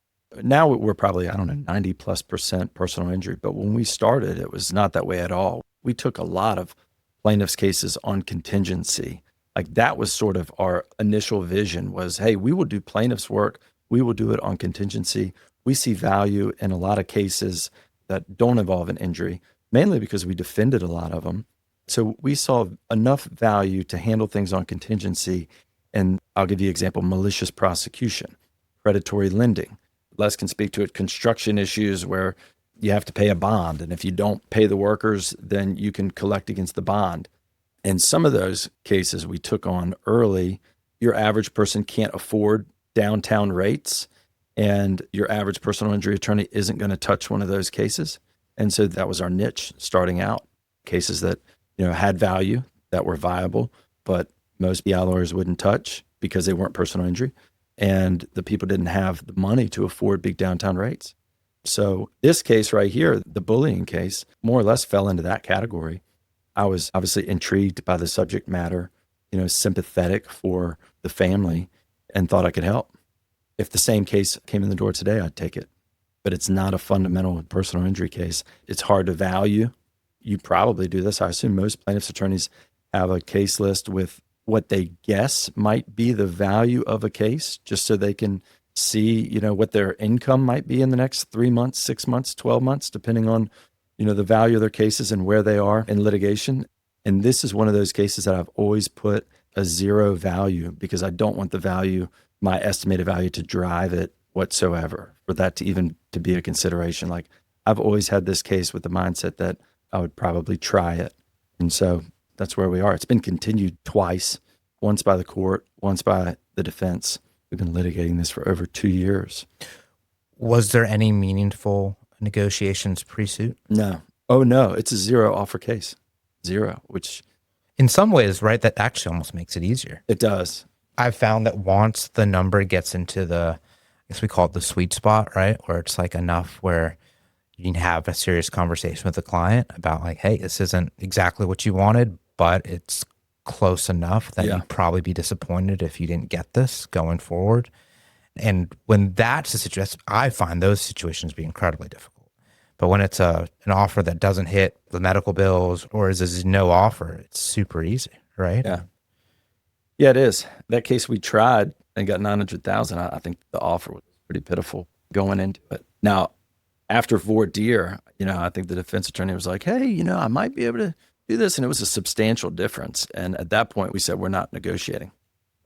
now we're probably, 90+% personal injury. But when we started, it was not that way at all. We took a lot of plaintiffs' cases on contingency. Like that was sort of our initial vision was, hey, we will do plaintiff's work. We will do it on contingency. We see value in a lot of cases that don't involve an injury, mainly because we defended a lot of them. So we saw enough value to handle things on contingency. And I'll give you an example, malicious prosecution, predatory lending. Les can speak to it, construction issues where you have to pay a bond. And if you don't pay the workers, then you can collect against the bond. And some of those cases we took on early, your average person can't afford downtown rates, and your average personal injury attorney isn't going to touch one of those cases. And so that was our niche starting out, cases that had value, that were viable, but most PI lawyers wouldn't touch because they weren't personal injury. And the people didn't have the money to afford big downtown rates. So this case right here, the bullying case, more or less fell into that category. I was obviously intrigued by the subject matter, sympathetic for the family, and thought I could help. If the same case came in the door today, I'd take it. But it's not a fundamental personal injury case. It's hard to value. You probably do this. I assume most plaintiffs' attorneys have a case list with what they guess might be the value of a case, just so they can see, what their income might be in the next 3 months, 6 months, 12 months, depending on, the value of their cases and where they are in litigation. And this is one of those cases that I've always put a zero value because I don't want the value, my estimated value, to drive it whatsoever, for that to even to be a consideration. Like I've always had this case with the mindset that I would probably try it. And so that's where we are. It's been continued twice, once by the court, once by the defense. We've been litigating this for over 2 years. Was there any meaningful negotiations pre-suit? No. Oh, no. It's a zero offer case. Zero, which in some ways, right, that actually almost makes it easier. It does. I've found that once the number gets into I guess we call it the sweet spot, right, where it's like enough where you can have a serious conversation with the client about like, hey, this isn't exactly what you wanted, but it's close enough that you'd probably be disappointed if you didn't get this going forward. And when that's the situation, I find those situations be incredibly difficult. But when it's an offer that doesn't hit the medical bills or is a no offer, it's super easy, right? Yeah. Yeah, it is. That case we tried and got $900,000. I think the offer was pretty pitiful going into it. Now, after voir dire, I think the defense attorney was like, hey, I might be able to do this. And it was a substantial difference. And at that point, we said, we're not negotiating.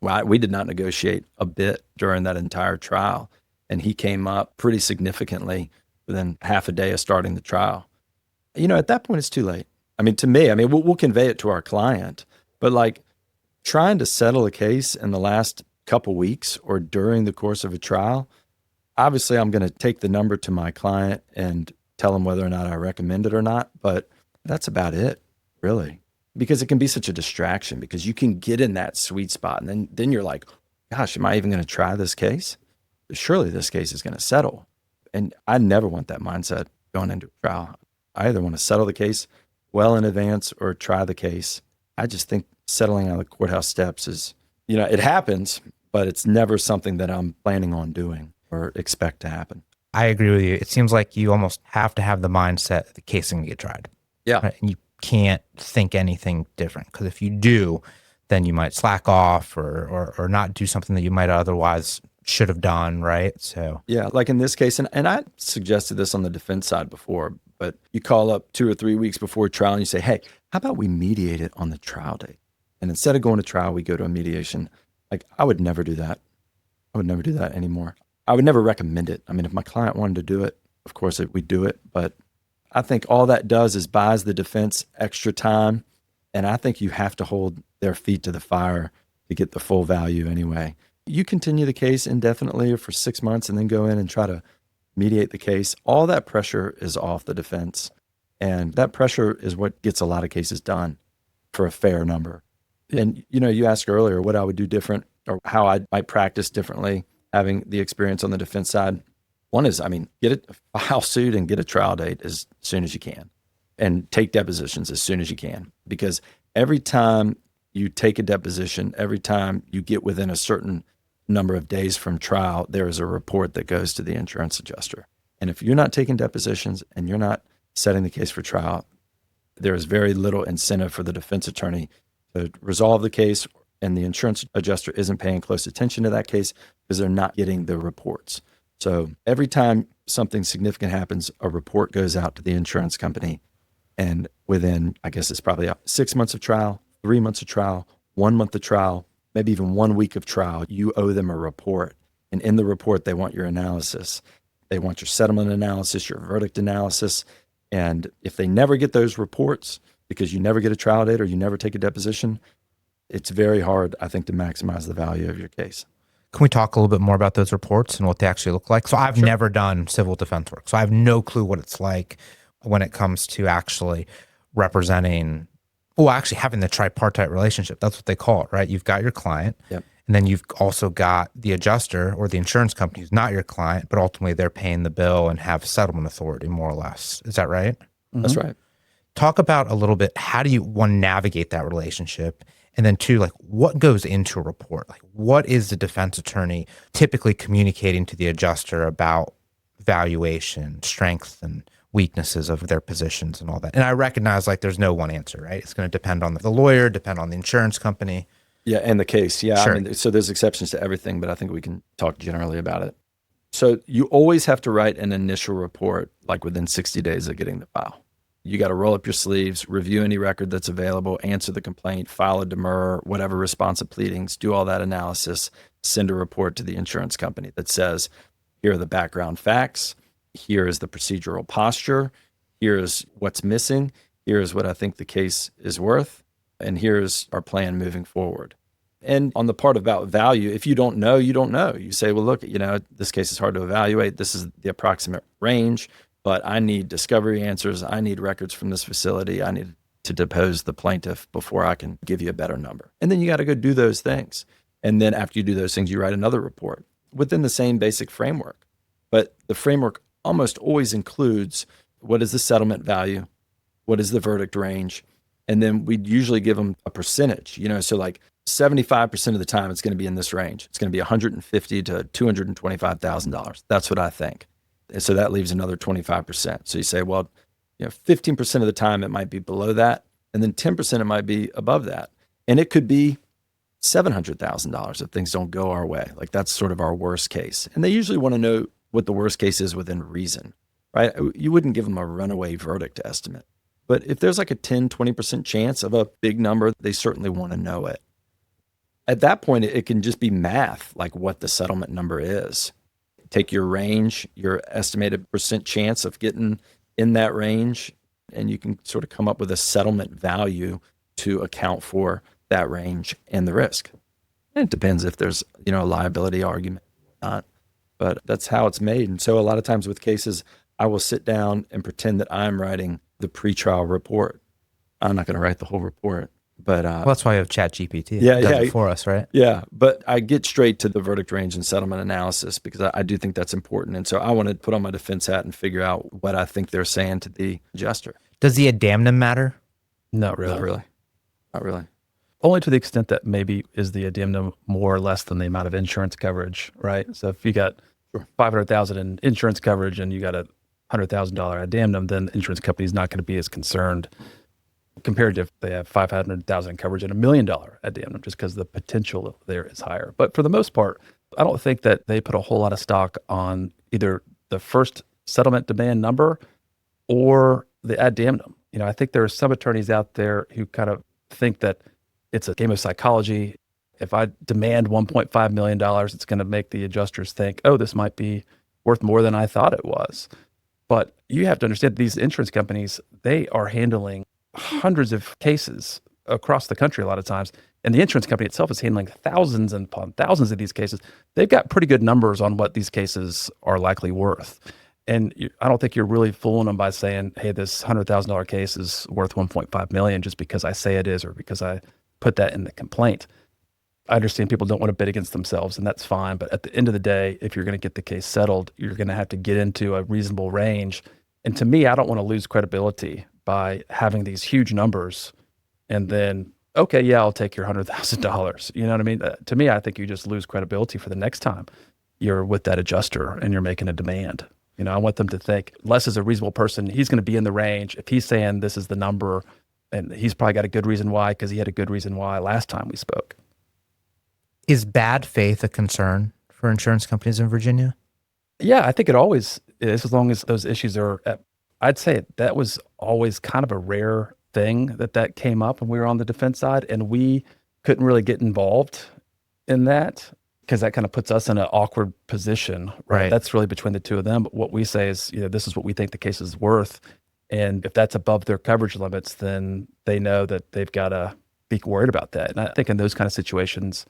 Well, we did not negotiate a bit during that entire trial. And he came up pretty significantly within half a day of starting the trial. At that point, it's too late. I mean, to me, we'll convey it to our client, but like trying to settle a case in the last couple weeks or during the course of a trial, Obviously, I'm going to take the number to my client and tell them whether or not I recommend it or not, but that's about it, really. Because it can be such a distraction because you can get in that sweet spot and then you're like, gosh, am I even going to try this case? Surely this case is going to settle. And I never want that mindset going into a trial. I either want to settle the case well in advance or try the case. I just think settling on the courthouse steps is, it happens, but it's never something that I'm planning on doing or expect to happen. I agree with you. It seems like you almost have to have the mindset that the case is going to get tried. Yeah. Right? And you can't think anything different, because if you do, then you might slack off or not do something that you might otherwise should have done, right? So yeah, like in this case, and I suggested this on the defense side before, but you call up 2 or 3 weeks before trial and you say, hey, how about we mediate it on the trial date? And instead of going to trial, we go to a mediation. Like, I would never do that. I would never do that anymore. I would never recommend it. I mean, if my client wanted to do it, of course we'd do it. But I think all that does is buys the defense extra time. And I think you have to hold their feet to the fire to get the full value anyway. You continue the case indefinitely or for 6 months and then go in and try to mediate the case. All that pressure is off the defense. And that pressure is what gets a lot of cases done for a fair number. And, you asked earlier what I would do different or how I might practice differently, having the experience on the defense side. One is, file suit and get a trial date as soon as you can and take depositions as soon as you can. Because every time you take a deposition, every time you get within a certain number of days from trial, there is a report that goes to the insurance adjuster. And if you're not taking depositions and you're not setting the case for trial, there is very little incentive for the defense attorney to resolve the case, and the insurance adjuster isn't paying close attention to that case because they're not getting the reports. So every time something significant happens, a report goes out to the insurance company. And within, I guess it's probably 6 months of trial, 3 months of trial, 1 month of trial, maybe even 1 week of trial, you owe them a report. And in the report, they want your analysis. They want your settlement analysis, your verdict analysis. And if they never get those reports, because you never get a trial date or you never take a deposition, it's very hard, I think, to maximize the value of your case. can we talk a little bit more about those reports and what they actually look like? So I've never done civil defense work, so I have no clue what it's like when it comes to actually representing, actually having the tripartite relationship. That's what they call it, right? You've got your client, Yep. and then you've also got the adjuster or the insurance company who's not your client, but ultimately they're paying the bill and have settlement authority, more or less. Is that right? That's right. Talk about a little bit, how do you, one, navigate that relationship? And then two, like, what goes into a report? Like, what is the defense attorney typically communicating to the adjuster about valuation, strengths, and weaknesses of their positions and all that? And I recognize, like, there's no one answer, right? It's going to depend on the lawyer, depend on the insurance company. Yeah, and the case. Yeah, Sure. I mean, so there's exceptions to everything, but I think we can talk generally about it. So you always have to write an initial report, like within 60 days of getting the file. You got to roll up your sleeves, review any record that's available, answer the complaint, file a demur, whatever responsive pleadings, do all that analysis, send a report to the insurance company that says, here are the background facts, here is the procedural posture, here is what's missing, here is what I think the case is worth, and here's our plan moving forward. And on the part about value, if you don't know, you don't know. You say, well, look, this case is hard to evaluate. This is the approximate range, but I need discovery answers. I need records from this facility. I need to depose the plaintiff before I can give you a better number. And then you got to go do those things. And then after you do those things, you write another report within the same basic framework. But the framework almost always includes what is the settlement value, what is the verdict range, and then we'd usually give them a percentage, so like 75% of the time it's going to be in this range. It's going to be $150,000 to $225,000. That's what I think. And so that leaves another 25%. So you say, well, 15% of the time it might be below that, and then 10% it might be above that. And it could be $700,000 if things don't go our way. Like, that's sort of our worst case. And they usually want to know what the worst case is within reason, right? You wouldn't give them a runaway verdict estimate. But if there's like a 10, 20% chance of a big number, they certainly want to know it. At that point, it can just be math, like what the settlement number is. Take your range, your estimated percent chance of getting in that range, and you can sort of come up with a settlement value to account for that range and the risk. And it depends if there's, a liability argument or not. but that's how it's made. And so a lot of times with cases, I will sit down and pretend that I'm writing the pretrial report. I'm not going to write the whole report, but Well, that's why you have ChatGPT. Yeah, It does yeah. it for us, right? yeah, but I get straight to the verdict range and settlement analysis because I do think that's important. And so I want to put on my defense hat and figure out what I think they're saying to the adjuster. Does the addendum matter? Not really. Not really. Only to the extent that maybe is the addendum more or less than the amount of insurance coverage, right? So if you got $500,000 in insurance coverage and you got a $100,000 addendum, then the insurance company's not going to be as concerned compared to if they have $500,000 in coverage and $1 million addendum, just because the potential there is higher. But for the most part, I don't think that they put a whole lot of stock on either the first settlement demand number or the addendum. I think there are some attorneys out there who kind of think that it's a game of psychology. If I demand $1.5 million, it's going to make the adjusters think, oh, this might be worth more than I thought it was. But you have to understand these insurance companies, they are handling hundreds of cases across the country a lot of times. And the insurance company itself is handling thousands and upon thousands of these cases. They've got pretty good numbers on what these cases are likely worth. And I don't think you're really fooling them by saying, hey, this $100,000 case is worth $1.5 million just because I say it is or because I put that in the complaint. I understand people don't want to bid against themselves, and that's fine. But at the end of the day, if you're going to get the case settled, you're going to have to get into a reasonable range. And to me, I don't want to lose credibility by having these huge numbers and then, okay, yeah, I'll take your $100,000. You know what I mean? To me, I think you just lose credibility for the next time you're with that adjuster and you're making a demand. I want them to think Les is a reasonable person. He's going to be in the range. If he's saying this is the number, and he's probably got a good reason why, because he had a good reason why last time we spoke. Is bad faith a concern for insurance companies in Virginia? Yeah, I think it always is, as long as those issues are I'd say that was always kind of a rare thing that came up when we were on the defense side, and we couldn't really get involved in that because that kind of puts us in an awkward position, right? That's really between the two of them. But what we say is, this is what we think the case is worth. And if that's above their coverage limits, then they know that they've got to be worried about that. And I think in those kind of situations,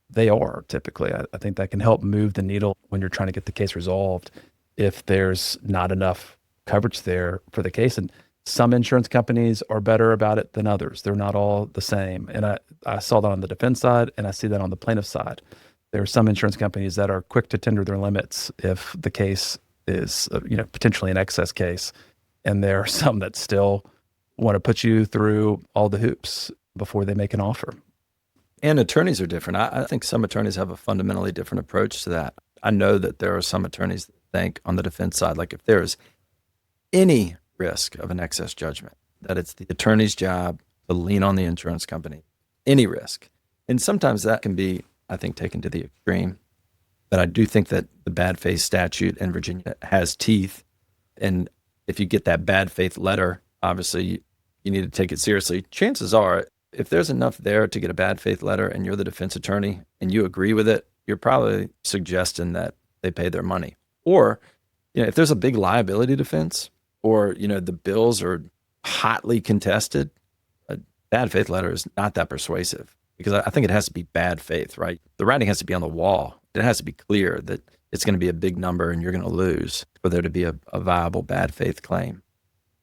they are typically. I think that can help move the needle when you're trying to get the case resolved if there's not enough coverage there for the case. And some insurance companies are better about it than others. They're not all the same. And I saw that on the defense side, and I see that on the plaintiff side. There are some insurance companies that are quick to tender their limits if the case is potentially an excess case. And there are some that still want to put you through all the hoops before they make an offer. And attorneys are different. I think some attorneys have a fundamentally different approach to that. I know that there are some attorneys that think on the defense side, like if there's any risk of an excess judgment, that it's the attorney's job to lean on the insurance company, any risk. And sometimes that can be, I think, taken to the extreme. But I do think that the bad faith statute in Virginia has teeth. And if you get that bad faith letter, obviously you need to take it seriously. Chances are, if there's enough there to get a bad faith letter and you're the defense attorney and you agree with it, you're probably suggesting that they pay their money. Or, if there's a big liability defense or, the bills are hotly contested, a bad faith letter is not that persuasive because I think it has to be bad faith, right? The writing has to be on the wall. It has to be clear that it's going to be a big number and you're going to lose for there to be a viable bad faith claim.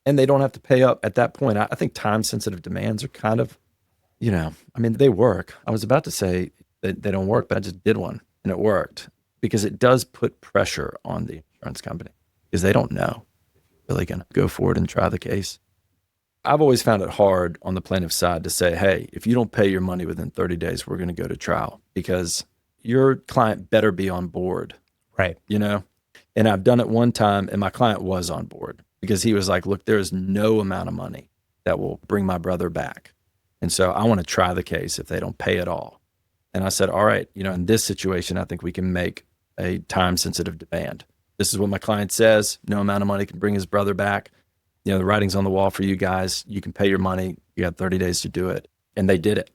And they don't have to pay up at that point. I think time-sensitive demands are kind of, they work. I was about to say that they don't work, but I just did one and it worked because it does put pressure on the insurance company because they don't know if you're really going to go forward and try the case. I've always found it hard on the plaintiff's side to say, hey, if you don't pay your money within 30 days, we're going to go to trial because your client better be on board. Right. And I've done it one time and my client was on board because he was like, look, there is no amount of money that will bring my brother back. And so I want to try the case if they don't pay at all. And I said, all right, in this situation, I think we can make a time-sensitive demand. This is what my client says. No amount of money can bring his brother back. The writing's on the wall for you guys. You can pay your money. You got 30 days to do it. And they did it.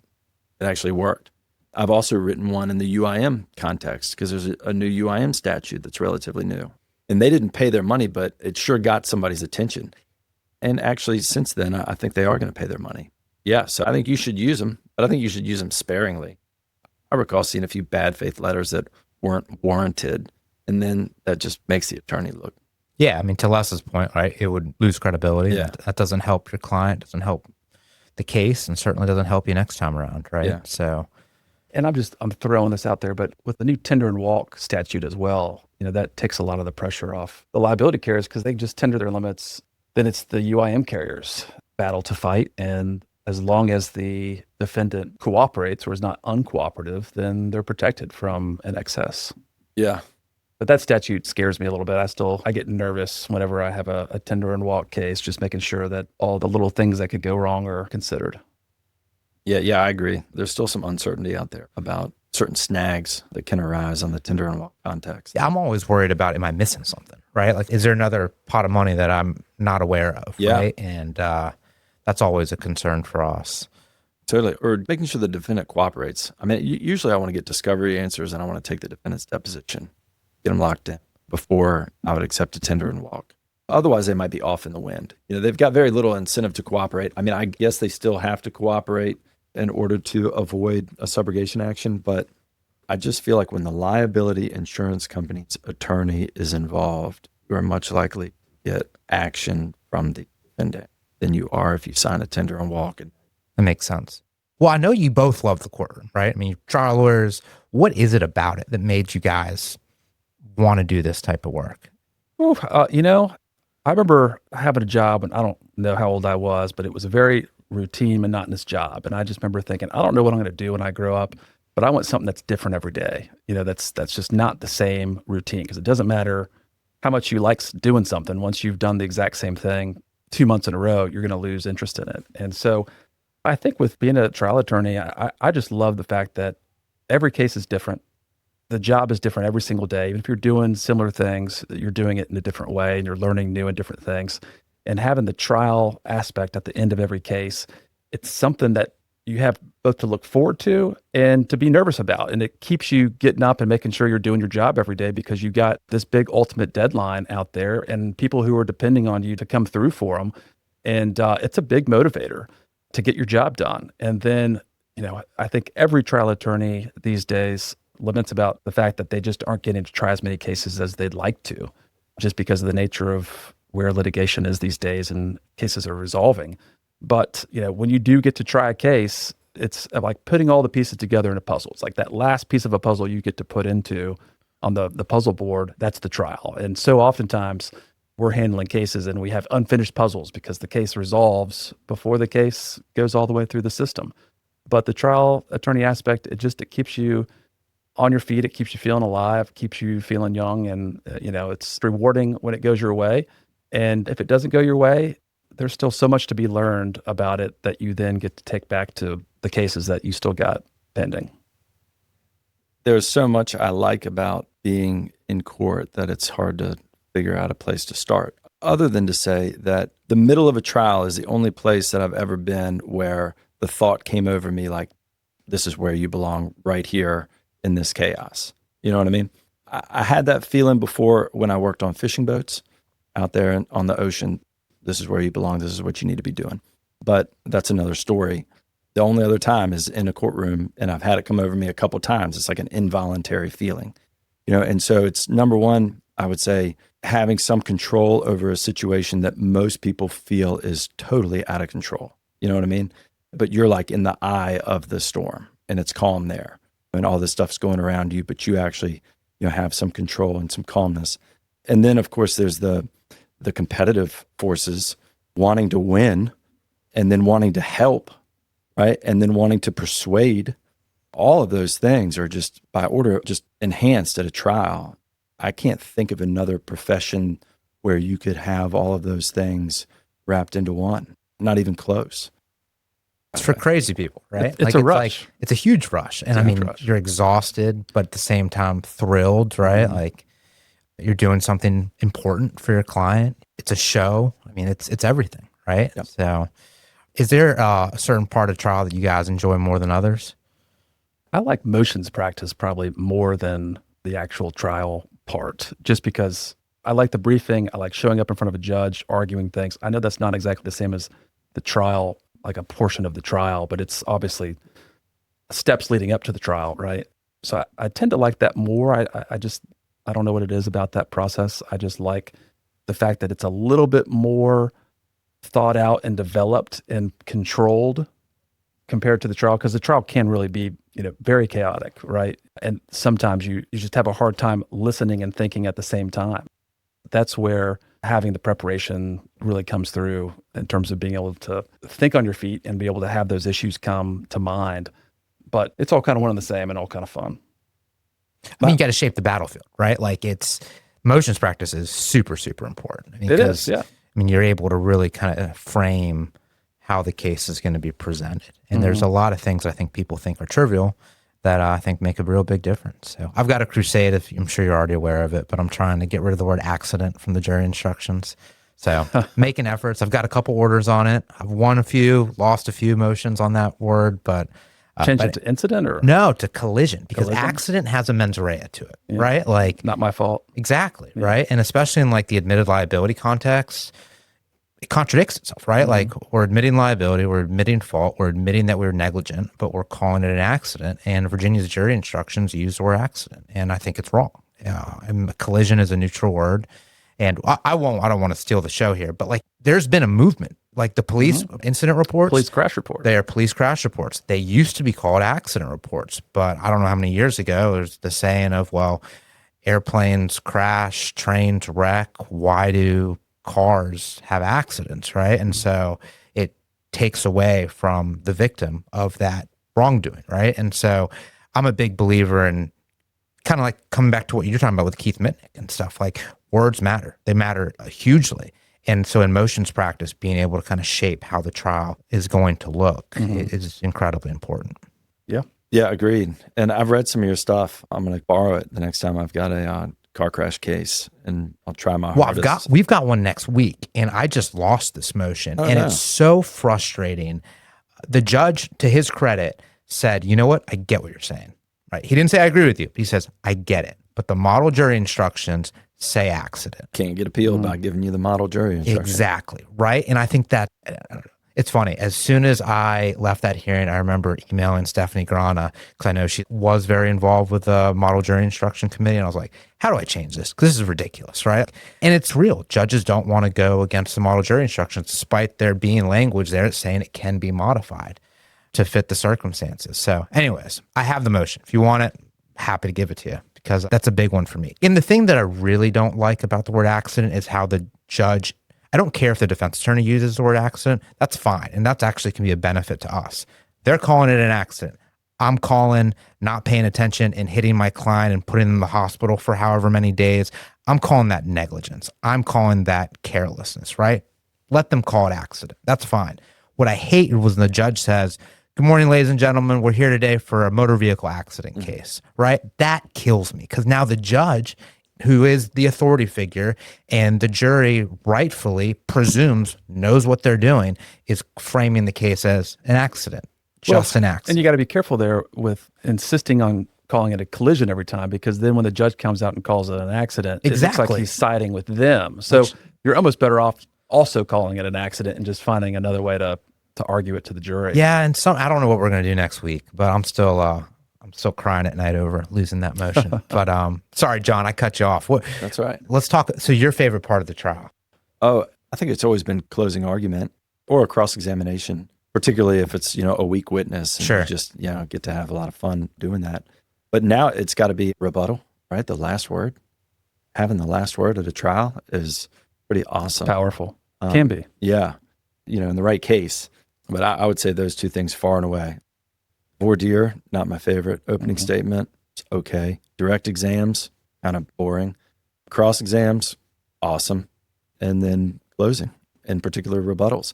It actually worked. I've also written one in the UIM context because there's a new UIM statute that's relatively new. And they didn't pay their money, but it sure got somebody's attention. And actually, since then, I think they are going to pay their money. Yeah, so I think you should use them, but I think you should use them sparingly. I recall seeing a few bad faith letters that weren't warranted. And then that just makes the attorney look. Yeah, I mean, to Les's point, right? It would lose credibility. Yeah. That doesn't help your client, doesn't help the case, and certainly doesn't help you next time around, right? Yeah. So, And I'm throwing this out there, but with the new tender and walk statute as well, that takes a lot of the pressure off the liability carriers because they just tender their limits. Then it's the UIM carriers battle to fight. And as long as the defendant cooperates or is not uncooperative, then they're protected from an excess. Yeah. But that statute scares me a little bit. I get nervous whenever I have a tender and walk case, just making sure that all the little things that could go wrong are considered. Yeah, I agree. There's still some uncertainty out there about certain snags that can arise on the tender and walk context. yeah, I'm always worried about, am I missing something, right? Like, is there another pot of money that I'm not aware of, Yeah. right? And that's always a concern for us. Totally. Or making sure the defendant cooperates. I mean, usually I want to get discovery answers and I want to take the defendant's deposition, get them locked in before I would accept a tender and walk. Otherwise, they might be off in the wind. They've got very little incentive to cooperate. I mean, I guess they still have to cooperate in order to avoid a subrogation action, but I just feel like when the liability insurance company's attorney is involved, you are much likely to get action from the defendant than you are if you sign a tender and walk. That makes sense. Well, I know you both love the courtroom, right? I mean, you're trial lawyers. What is it about it that made you guys want to do this type of work? I remember having a job, and I don't know how old I was, but it was a very routine, monotonous job. And I just remember thinking, I don't know what I'm going to do when I grow up, but I want something that's different every day. That's just not the same routine, because it doesn't matter how much you like doing something. Once you've done the exact same thing 2 months in a row, you're going to lose interest in it. And so I think with being a trial attorney, I just love the fact that every case is different. The job is different every single day. Even if you're doing similar things, you're doing it in a different way and you're learning new and different things. And having the trial aspect at the end of every case, it's something that you have both to look forward to and to be nervous about. And it keeps you getting up and making sure you're doing your job every day because you got this big ultimate deadline out there and people who are depending on you to come through for them. And it's a big motivator to get your job done. And then, I think every trial attorney these days laments about the fact that they just aren't getting to try as many cases as they'd like to, just because of the nature of where litigation is these days and cases are resolving. But, when you do get to try a case, it's like putting all the pieces together in a puzzle. It's like that last piece of a puzzle you get to put into on the puzzle board, that's the trial. And so oftentimes we're handling cases and we have unfinished puzzles because the case resolves before the case goes all the way through the system. But the trial attorney aspect, it keeps you on your feet. It keeps you feeling alive, keeps you feeling young. And, it's rewarding when it goes your way. And if it doesn't go your way, there's still so much to be learned about it that you then get to take back to the cases that you still got pending. There's so much I like about being in court that it's hard to figure out a place to start, other than to say that the middle of a trial is the only place that I've ever been where the thought came over me like, this is where you belong, right here in this chaos. You know what I mean? I had that feeling before when I worked on fishing boats out there on the ocean. This is where you belong. This is what you need to be doing. But that's another story. The only other time is in a courtroom, and I've had it come over me a couple times. It's like an involuntary feeling, and so it's number one, I would say, having some control over a situation that most people feel is totally out of control. You know what I mean? But you're like in the eye of the storm and it's calm there and all this stuff's going around you, but you actually, have some control and some calmness. And then of course there's the competitive forces wanting to win and then wanting to help, right? And then wanting to persuade. All of those things are just by order, just enhanced at a trial. I can't think of another profession where you could have all of those things wrapped into one. Not even close. It's for crazy people, right? It's a rush. It's a huge rush. And you're exhausted, but at the same time thrilled, right? Mm-hmm. Like you're doing something important for your client. It's a show. I mean, it's everything, right? Yep. So is there a certain part of trial that you guys enjoy more than others? I like motions practice probably more than the actual trial part, just because I like the briefing. I like showing up in front of a judge, arguing things. I know that's not exactly the same as the trial, like a portion of the trial, but it's obviously steps leading up to the trial, right? So I tend to like that more. I don't know what it is about that process. I just like the fact that it's a little bit more thought out and developed and controlled compared to the trial, because the trial can really be, very chaotic, right? And sometimes you just have a hard time listening and thinking at the same time. That's where having the preparation really comes through in terms of being able to think on your feet and be able to have those issues come to mind. But it's all kind of one and the same and all kind of fun. I mean, you got to shape the battlefield, right? Like motions practice is super, super important. It is, yeah. I mean, you're able to really kind of frame how the case is going to be presented. And there's a lot of things I think people think are trivial that I think make a real big difference. So I've got a crusade, I'm sure you're already aware of it, but I'm trying to get rid of the word accident from the jury instructions. So making efforts. I've got a couple orders on it. I've won a few, lost a few motions on that word, but change it to incident or? No, to collision, because accident has a mens rea to it, right? Like not my fault. Exactly, right? And especially in like the admitted liability context, it contradicts itself, right? Like we're admitting liability, we're admitting fault, we're admitting that we were negligent, but we're calling it an accident. And Virginia's jury instructions use the word accident, and I think it's wrong. And collision is a neutral word, and I don't want to steal the show here, but like there's been a movement, like the police incident reports, police crash reports. They are police crash reports. They used to be called accident reports, but I don't know how many years ago there's the saying of, well, airplanes crash, trains wreck. Why do cars have accidents, right? And so it takes away from the victim of that wrongdoing, right? And so I'm a big believer in kind of like coming back to what you're talking about with Keith Mitnick and stuff, like words matter. They matter hugely. And so in motions practice, being able to kind of shape how the trial is going to look is incredibly important. Yeah. Yeah, agreed. And I've read some of your stuff. I'm going to borrow it the next time I've got a car crash case, and I'll try my hardest. We've got one next week, and I just lost this motion, it's so frustrating. The judge, to his credit, said, "You know what? I get what you're saying." Right? He didn't say I agree with you. He says, "I get it." But the model jury instructions say accident. Can't get appealed by giving you the model jury instructions. Exactly. Right? And I think that it's funny. As soon as I left that hearing, I remember emailing Stephanie Grana, because I know she was very involved with the model jury instruction committee. And I was like, how do I change this? Because this is ridiculous, right? And it's real. Judges don't want to go against the model jury instructions, despite there being language there saying it can be modified to fit the circumstances. So anyways, I have the motion. If you want it, happy to give it to you, because that's a big one for me. And the thing that I really don't like about the word accident is how the judge, I don't care if the defense attorney uses the word accident. That's fine. And that's actually can be a benefit to us. They're calling it an accident. I'm calling not paying attention and hitting my client and putting them in the hospital for however many days. I'm calling that negligence. I'm calling that carelessness, right? Let them call it accident. That's fine. What I hate was when the judge says, "Good morning, ladies and gentlemen. We're here today for a motor vehicle accident case," right? That kills me, because now the judge, who is the authority figure, and the jury rightfully presumes knows what they're doing, is framing the case as an accident, just an accident. And you got to be careful there with insisting on calling it a collision every time, because then when the judge comes out and calls it an accident, it looks like he's siding with them. So you're almost better off also calling it an accident and just finding another way to argue it to the jury. Yeah, and I don't know what we're going to do next week, but I'm still crying at night over losing that motion. But sorry, John, I cut you off. That's right. Let's talk. So your favorite part of the trial? Oh, I think it's always been closing argument or a cross-examination, particularly if it's, a weak witness. And Sure. You just, get to have a lot of fun doing that. But now it's got to be rebuttal, right? The last word. Having the last word at a trial is pretty awesome. Powerful. Can be. Yeah. In the right case. But I would say those two things far and away. Voir dire, not my favorite. Opening statement, it's okay. Direct exams, kind of boring. Cross exams, awesome. And then closing, in particular rebuttals.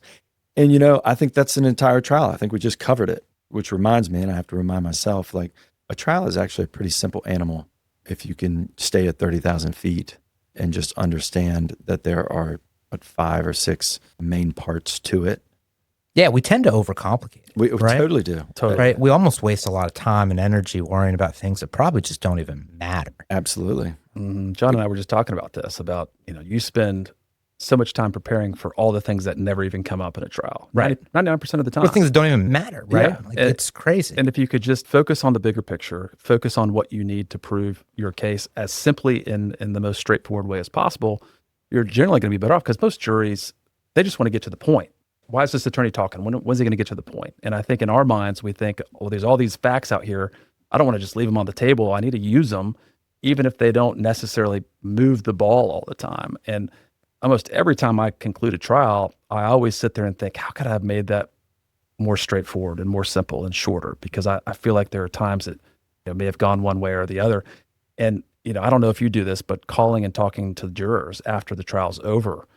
And, I think that's an entire trial. I think we just covered it, which reminds me, and I have to remind myself, like a trial is actually a pretty simple animal if you can stay at 30,000 feet and just understand that there are 5 or 6 main parts to it. Yeah, we tend to overcomplicate it. We right? totally do. Totally. Right? We almost waste a lot of time and energy worrying about things that probably just don't even matter. Absolutely. John and I were just talking about this, about, you spend so much time preparing for all the things that never even come up in a trial. Right. 99% of the time. Or things that don't even matter, right? Yeah. Like, it's crazy. And if you could just focus on the bigger picture, focus on what you need to prove your case as simply in the most straightforward way as possible, you're generally going to be better off, because most juries, they just want to get to the point. Why is this attorney talking? When's he going to get to the point? And I think in our minds, we think, well, there's all these facts out here. I don't want to just leave them on the table. I need to use them, even if they don't necessarily move the ball all the time. And almost every time I conclude a trial, I always sit there and think, how could I have made that more straightforward and more simple and shorter? Because I feel like there are times that may have gone one way or the other. And I don't know if you do this, but calling and talking to the jurors after the trial's over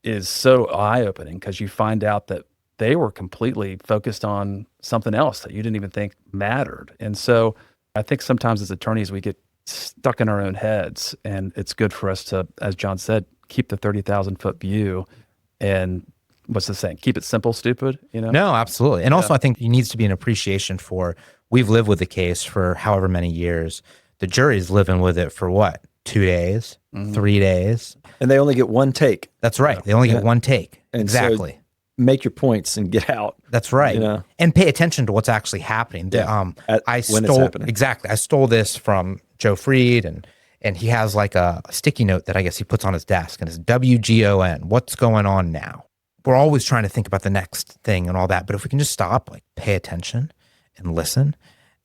is so eye-opening, because you find out that they were completely focused on something else that you didn't even think mattered. And so I think sometimes as attorneys, we get stuck in our own heads, and it's good for us to, as John said, keep the 30,000-foot view. And what's the saying? Keep it simple, stupid, No, absolutely. And also I think there needs to be an appreciation for, we've lived with the case for however many years. The jury's living with it for what? 2 days, 3 days. And they only get one take. That's right. They only get one take. And exactly. So make your points and get out. That's right. And pay attention to what's actually happening. When it's happening. Exactly. I stole this from Joe Freed, and he has like a sticky note that I guess he puts on his desk, and it's WGON. What's going on now? We're always trying to think about the next thing and all that. But if we can just stop, like pay attention and listen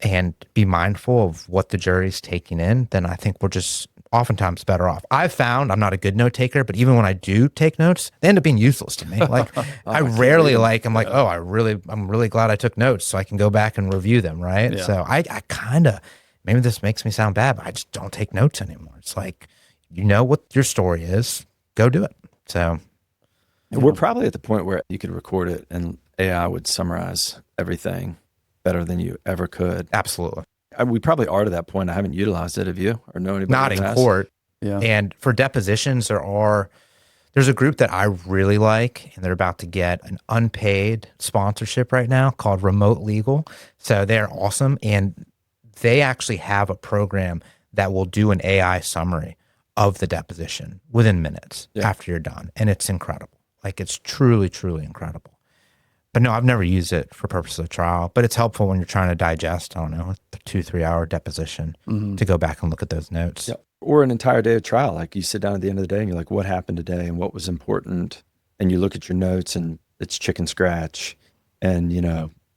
and be mindful of what the jury's taking in, then I think we're just oftentimes better off. I've found I'm not a good note taker, but even when I do take notes, they end up being useless to me. Like I rarely I'm really glad I took notes so I can go back and review them. Right. Yeah. So I kind of, maybe this makes me sound bad, but I just don't take notes anymore. It's like, what your story is, go do it. So we're probably at the point where you could record it and AI would summarize everything better than you ever could. Absolutely. We probably are to that point. I haven't utilized it. Have you, or know anybody? Not in court. Yeah. And for depositions, there's a group that I really like, and they're about to get an unpaid sponsorship right now called Remote Legal. So they're awesome. And they actually have a program that will do an AI summary of the deposition within minutes after you're done. And it's incredible. Like it's truly, truly incredible. But no, I've never used it for purposes of trial, but it's helpful when you're trying to digest, I don't know, a 2-3 hour deposition to go back and look at those notes. Yep. Or an entire day of trial. Like you sit down at the end of the day and you're like, what happened today and what was important? And you look at your notes and it's chicken scratch. And,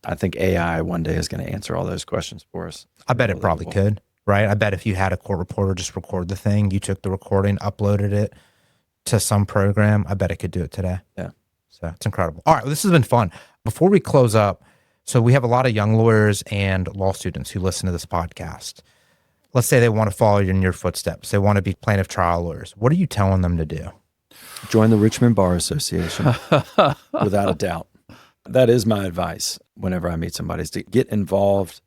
I think AI one day is going to answer all those questions for us. I bet it probably could, right? I bet if you had a court reporter just record the thing, you took the recording, uploaded it to some program, I bet it could do it today. Yeah. So it's incredible. All right, well, this has been fun. Before we close up, so we have a lot of young lawyers and law students who listen to this podcast. Let's say they want to follow in your footsteps. They want to be plaintiff trial lawyers. What are you telling them to do? Join the Richmond Bar Association, without a doubt. That is my advice whenever I meet somebody, is to get involved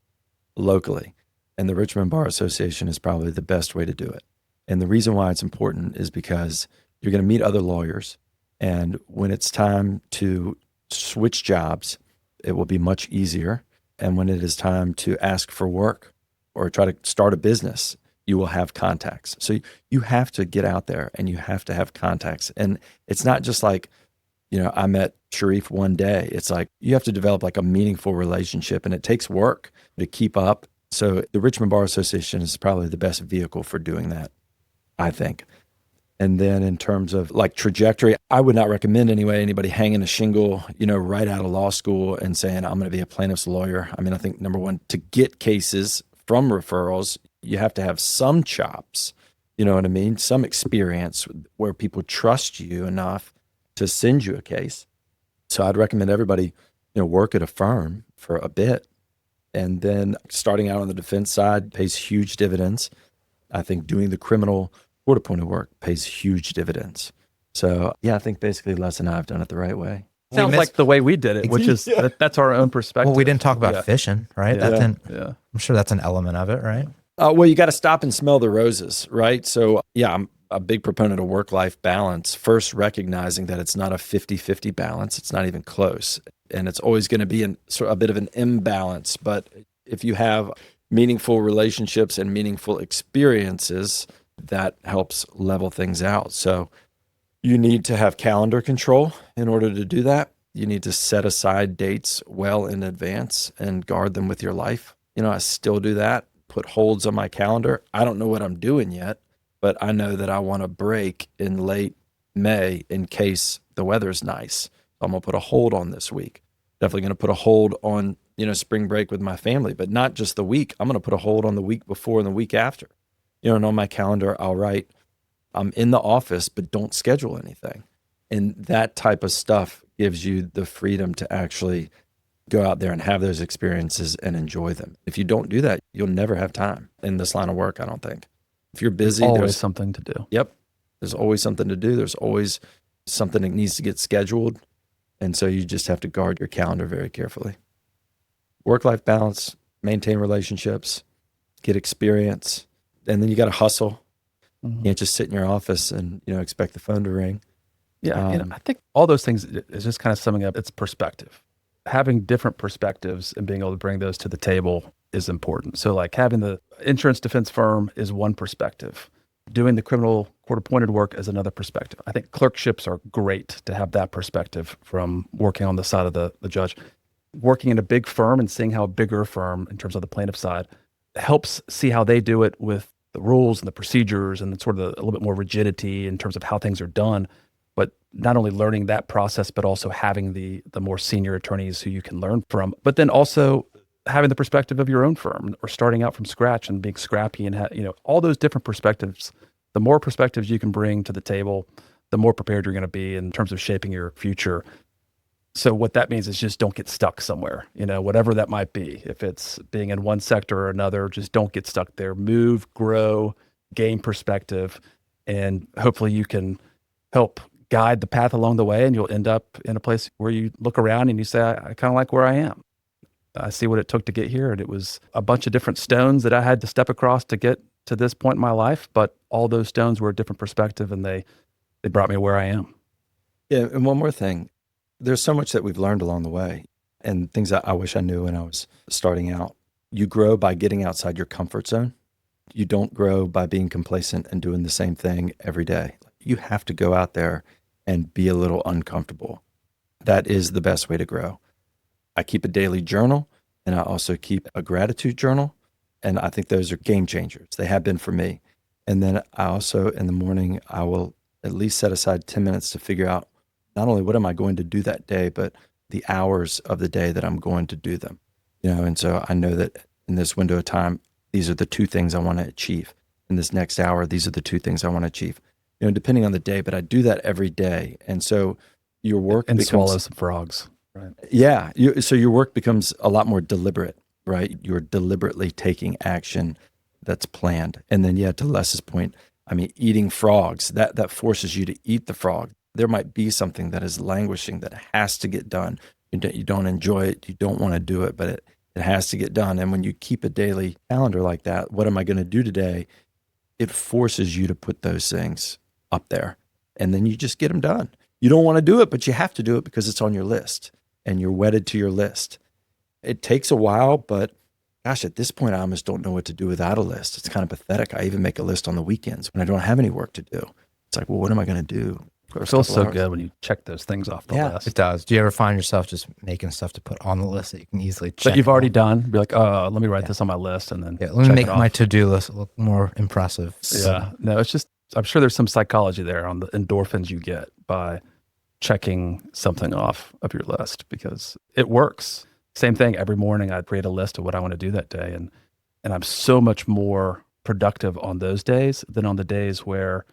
locally. And the Richmond Bar Association is probably the best way to do it. And the reason why it's important is because you're going to meet other lawyers. And when it's time to switch jobs, it will be much easier. And when it is time to ask for work or try to start a business, you will have contacts. So you have to get out there and you have to have contacts. And it's not just like, I met Sharif one day. It's like you have to develop like a meaningful relationship, and it takes work to keep up. So the Richmond Bar Association is probably the best vehicle for doing that, I think. And then in terms of like trajectory, I would not recommend anybody hanging a shingle, right out of law school and saying, I'm going to be a plaintiff's lawyer. I mean, I think number one, to get cases from referrals, you have to have some chops, you know what I mean? Some experience where people trust you enough to send you a case. So I'd recommend everybody, work at a firm for a bit. And then starting out on the defense side pays huge dividends. I think doing the criminal court-appointed work pays huge dividends. So, I think basically Les and I have done it the right way. Sounds like the way we did it, which is that's our own perspective. Well, we didn't talk about fishing, right? Yeah. I'm sure that's an element of it, right? Well, you got to stop and smell the roses, right? So, I'm a big proponent of work-life balance, first recognizing that it's not a 50-50 balance. It's not even close. And it's always going to be a bit of an imbalance. But if you have meaningful relationships and meaningful experiences, that helps level things out. So, You need to have calendar control in order to do that. You need to set aside dates well in advance and guard them with your life. I still do that, put holds on my calendar. I don't know what I'm doing yet, but I know that I want a break in late May in case the weather's nice. I'm going to put a hold on this week. Definitely going to put a hold on, spring break with my family, but not just the week. I'm going to put a hold on the week before and the week after. And on my calendar, I'll write, I'm in the office, but don't schedule anything. And that type of stuff gives you the freedom to actually go out there and have those experiences and enjoy them. If you don't do that, you'll never have time in this line of work, I don't think. If you're busy, Always something to do. Yep. There's always something to do. There's always something that needs to get scheduled. And so you just have to guard your calendar very carefully. Work-life balance, maintain relationships, get experience, and then you got to hustle. You can't just sit in your office and expect the phone to ring. Yeah, I think all those things is just kind of summing up. It's perspective. Having different perspectives and being able to bring those to the table is important. So like having the insurance defense firm is one perspective. Doing the criminal court-appointed work is another perspective. I think clerkships are great to have that perspective from working on the side of the judge. Working in a big firm and seeing how a bigger firm, in terms of the plaintiff side, helps see how they do it with the rules and the procedures and sort of a little bit more rigidity in terms of how things are done. But not only learning that process, but also having the more senior attorneys who you can learn from. But then also having the perspective of your own firm or starting out from scratch and being scrappy and all those different perspectives. The more perspectives you can bring to the table, the more prepared you're going to be in terms of shaping your future. So what that means is just don't get stuck somewhere, whatever that might be. If it's being in one sector or another, just don't get stuck there. Move, grow, gain perspective, and hopefully you can help guide the path along the way, and you'll end up in a place where you look around and you say, I kind of like where I am. I see what it took to get here, and it was a bunch of different stones that I had to step across to get to this point in my life, but all those stones were a different perspective, and they brought me where I am. Yeah, and one more thing. There's so much that we've learned along the way and things that I wish I knew when I was starting out. You grow by getting outside your comfort zone. You don't grow by being complacent and doing the same thing every day. You have to go out there and be a little uncomfortable. That is the best way to grow. I keep a daily journal, and I also keep a gratitude journal. And I think those are game changers. They have been for me. And then I also, in the morning, I will at least set aside 10 minutes to figure out not only what am I going to do that day, but the hours of the day that I'm going to do them. And so I know that in this window of time, these are the two things I want to achieve. In this next hour, these are the two things I want to achieve. Depending on the day, but I do that every day. And so your work and becomes, swallow some frogs. Right. Yeah. So your work becomes a lot more deliberate, right? You're deliberately taking action that's planned. And then, to Les's point, eating frogs, that forces you to eat the frog. There might be something that is languishing that has to get done. You don't enjoy it. You don't want to do it, but it has to get done. And when you keep a daily calendar like that, what am I going to do today? It forces you to put those things up there, and then you just get them done. You don't want to do it, but you have to do it because it's on your list and you're wedded to your list. It takes a while, but gosh, at this point, I almost don't know what to do without a list. It's kind of pathetic. I even make a list on the weekends when I don't have any work to do. It's like, well, what am I going to do? It feels so good when you check those things off the list. It does. Do you ever find yourself just making stuff to put on the list that you can easily check? That you've already done? Be like, let me write this on my list, and then let me make my to-do list look more impressive. Yeah. No, it's just, I'm sure there's some psychology there on the endorphins you get by checking something off of your list, because it works. Same thing. Every morning I'd create a list of what I want to do that day. And I'm so much more productive on those days than on the days where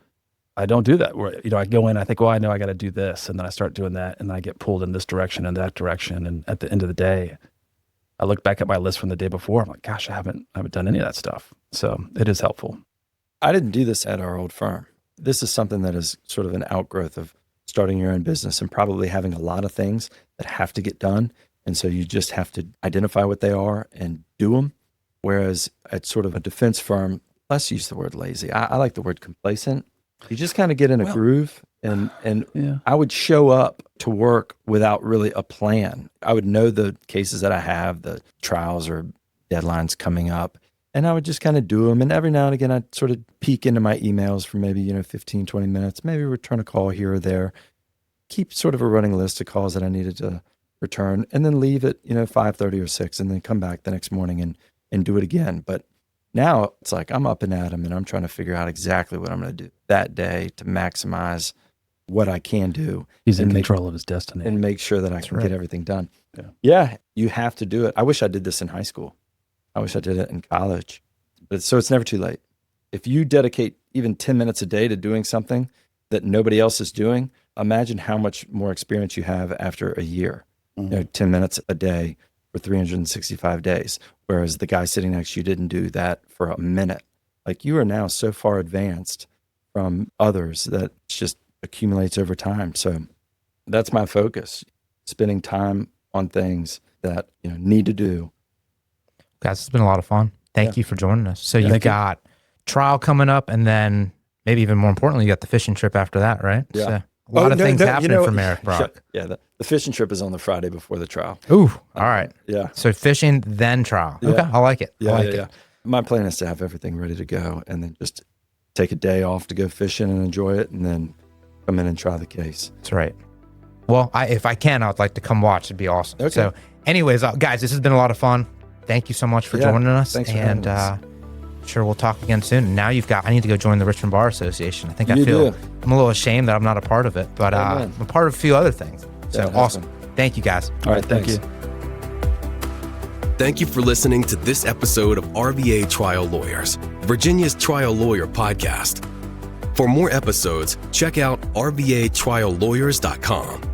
I don't do that. Where, I go in, I think, well, I know I got to do this. And then I start doing that, and I get pulled in this direction and that direction. And at the end of the day, I look back at my list from the day before. I'm like, gosh, I haven't done any of that stuff. So it is helpful. I didn't do this at our old firm. This is something that is sort of an outgrowth of starting your own business and probably having a lot of things that have to get done. And so you just have to identify what they are and do them. Whereas at sort of a defense firm, let's use the word lazy. I like the word complacent. You just kind of get in a groove, and I would show up to work without really a plan. I would know the cases that I have, the trials or deadlines coming up, And I would just kind of do them. And every now and again, I'd sort of peek into my emails for maybe, 15, 20 minutes, maybe return a call here or there, keep sort of a running list of calls that I needed to return, and then leave at, 5:30 or 6, and then come back the next morning and do it again. But now it's like I'm up and at 'em, and I'm trying to figure out exactly what I'm going to do that day to maximize what I can do. He's in control of his destiny. And make sure that I can get everything done. Yeah. You have to do it. I wish I did this in high school. I wish I did it in college. But so it's never too late. If you dedicate even 10 minutes a day to doing something that nobody else is doing, imagine how much more experience you have after a year. 10 minutes a day for 365 days. Whereas the guy sitting next to you didn't do that for a minute. Like, you are now so far advanced from others that it just accumulates over time. So that's my focus, spending time on things that need to do. Guys, it's been a lot of fun. Thank you for joining us. So you've got trial coming up, and then maybe even more importantly, you got the fishing trip after that, right? Yeah. So a lot of things happening for Merrick Brock. Yeah, the fishing trip is on the Friday before the trial. Ooh, all right. Yeah. So fishing, then trial. Yeah. Okay, I like it. Yeah, I like it. My plan is to have everything ready to go, and then just take a day off to go fishing and enjoy it, and then come in and try the case. That's right. Well, if I can, I'd like to come watch. It'd be awesome. Okay. So anyways, guys, this has been a lot of fun. Thank you so much for joining us. Thanks for and having us. Sure, we'll talk again soon. Now I need to go join the Richmond Bar Association. I think I'm a little ashamed that I'm not a part of it, but I'm a part of a few other things. So awesome. Thank you, guys. All right, thank you. Thank you for listening to this episode of RVA Trial Lawyers, Virginia's trial lawyer podcast. For more episodes, check out rvatriallawyers.com.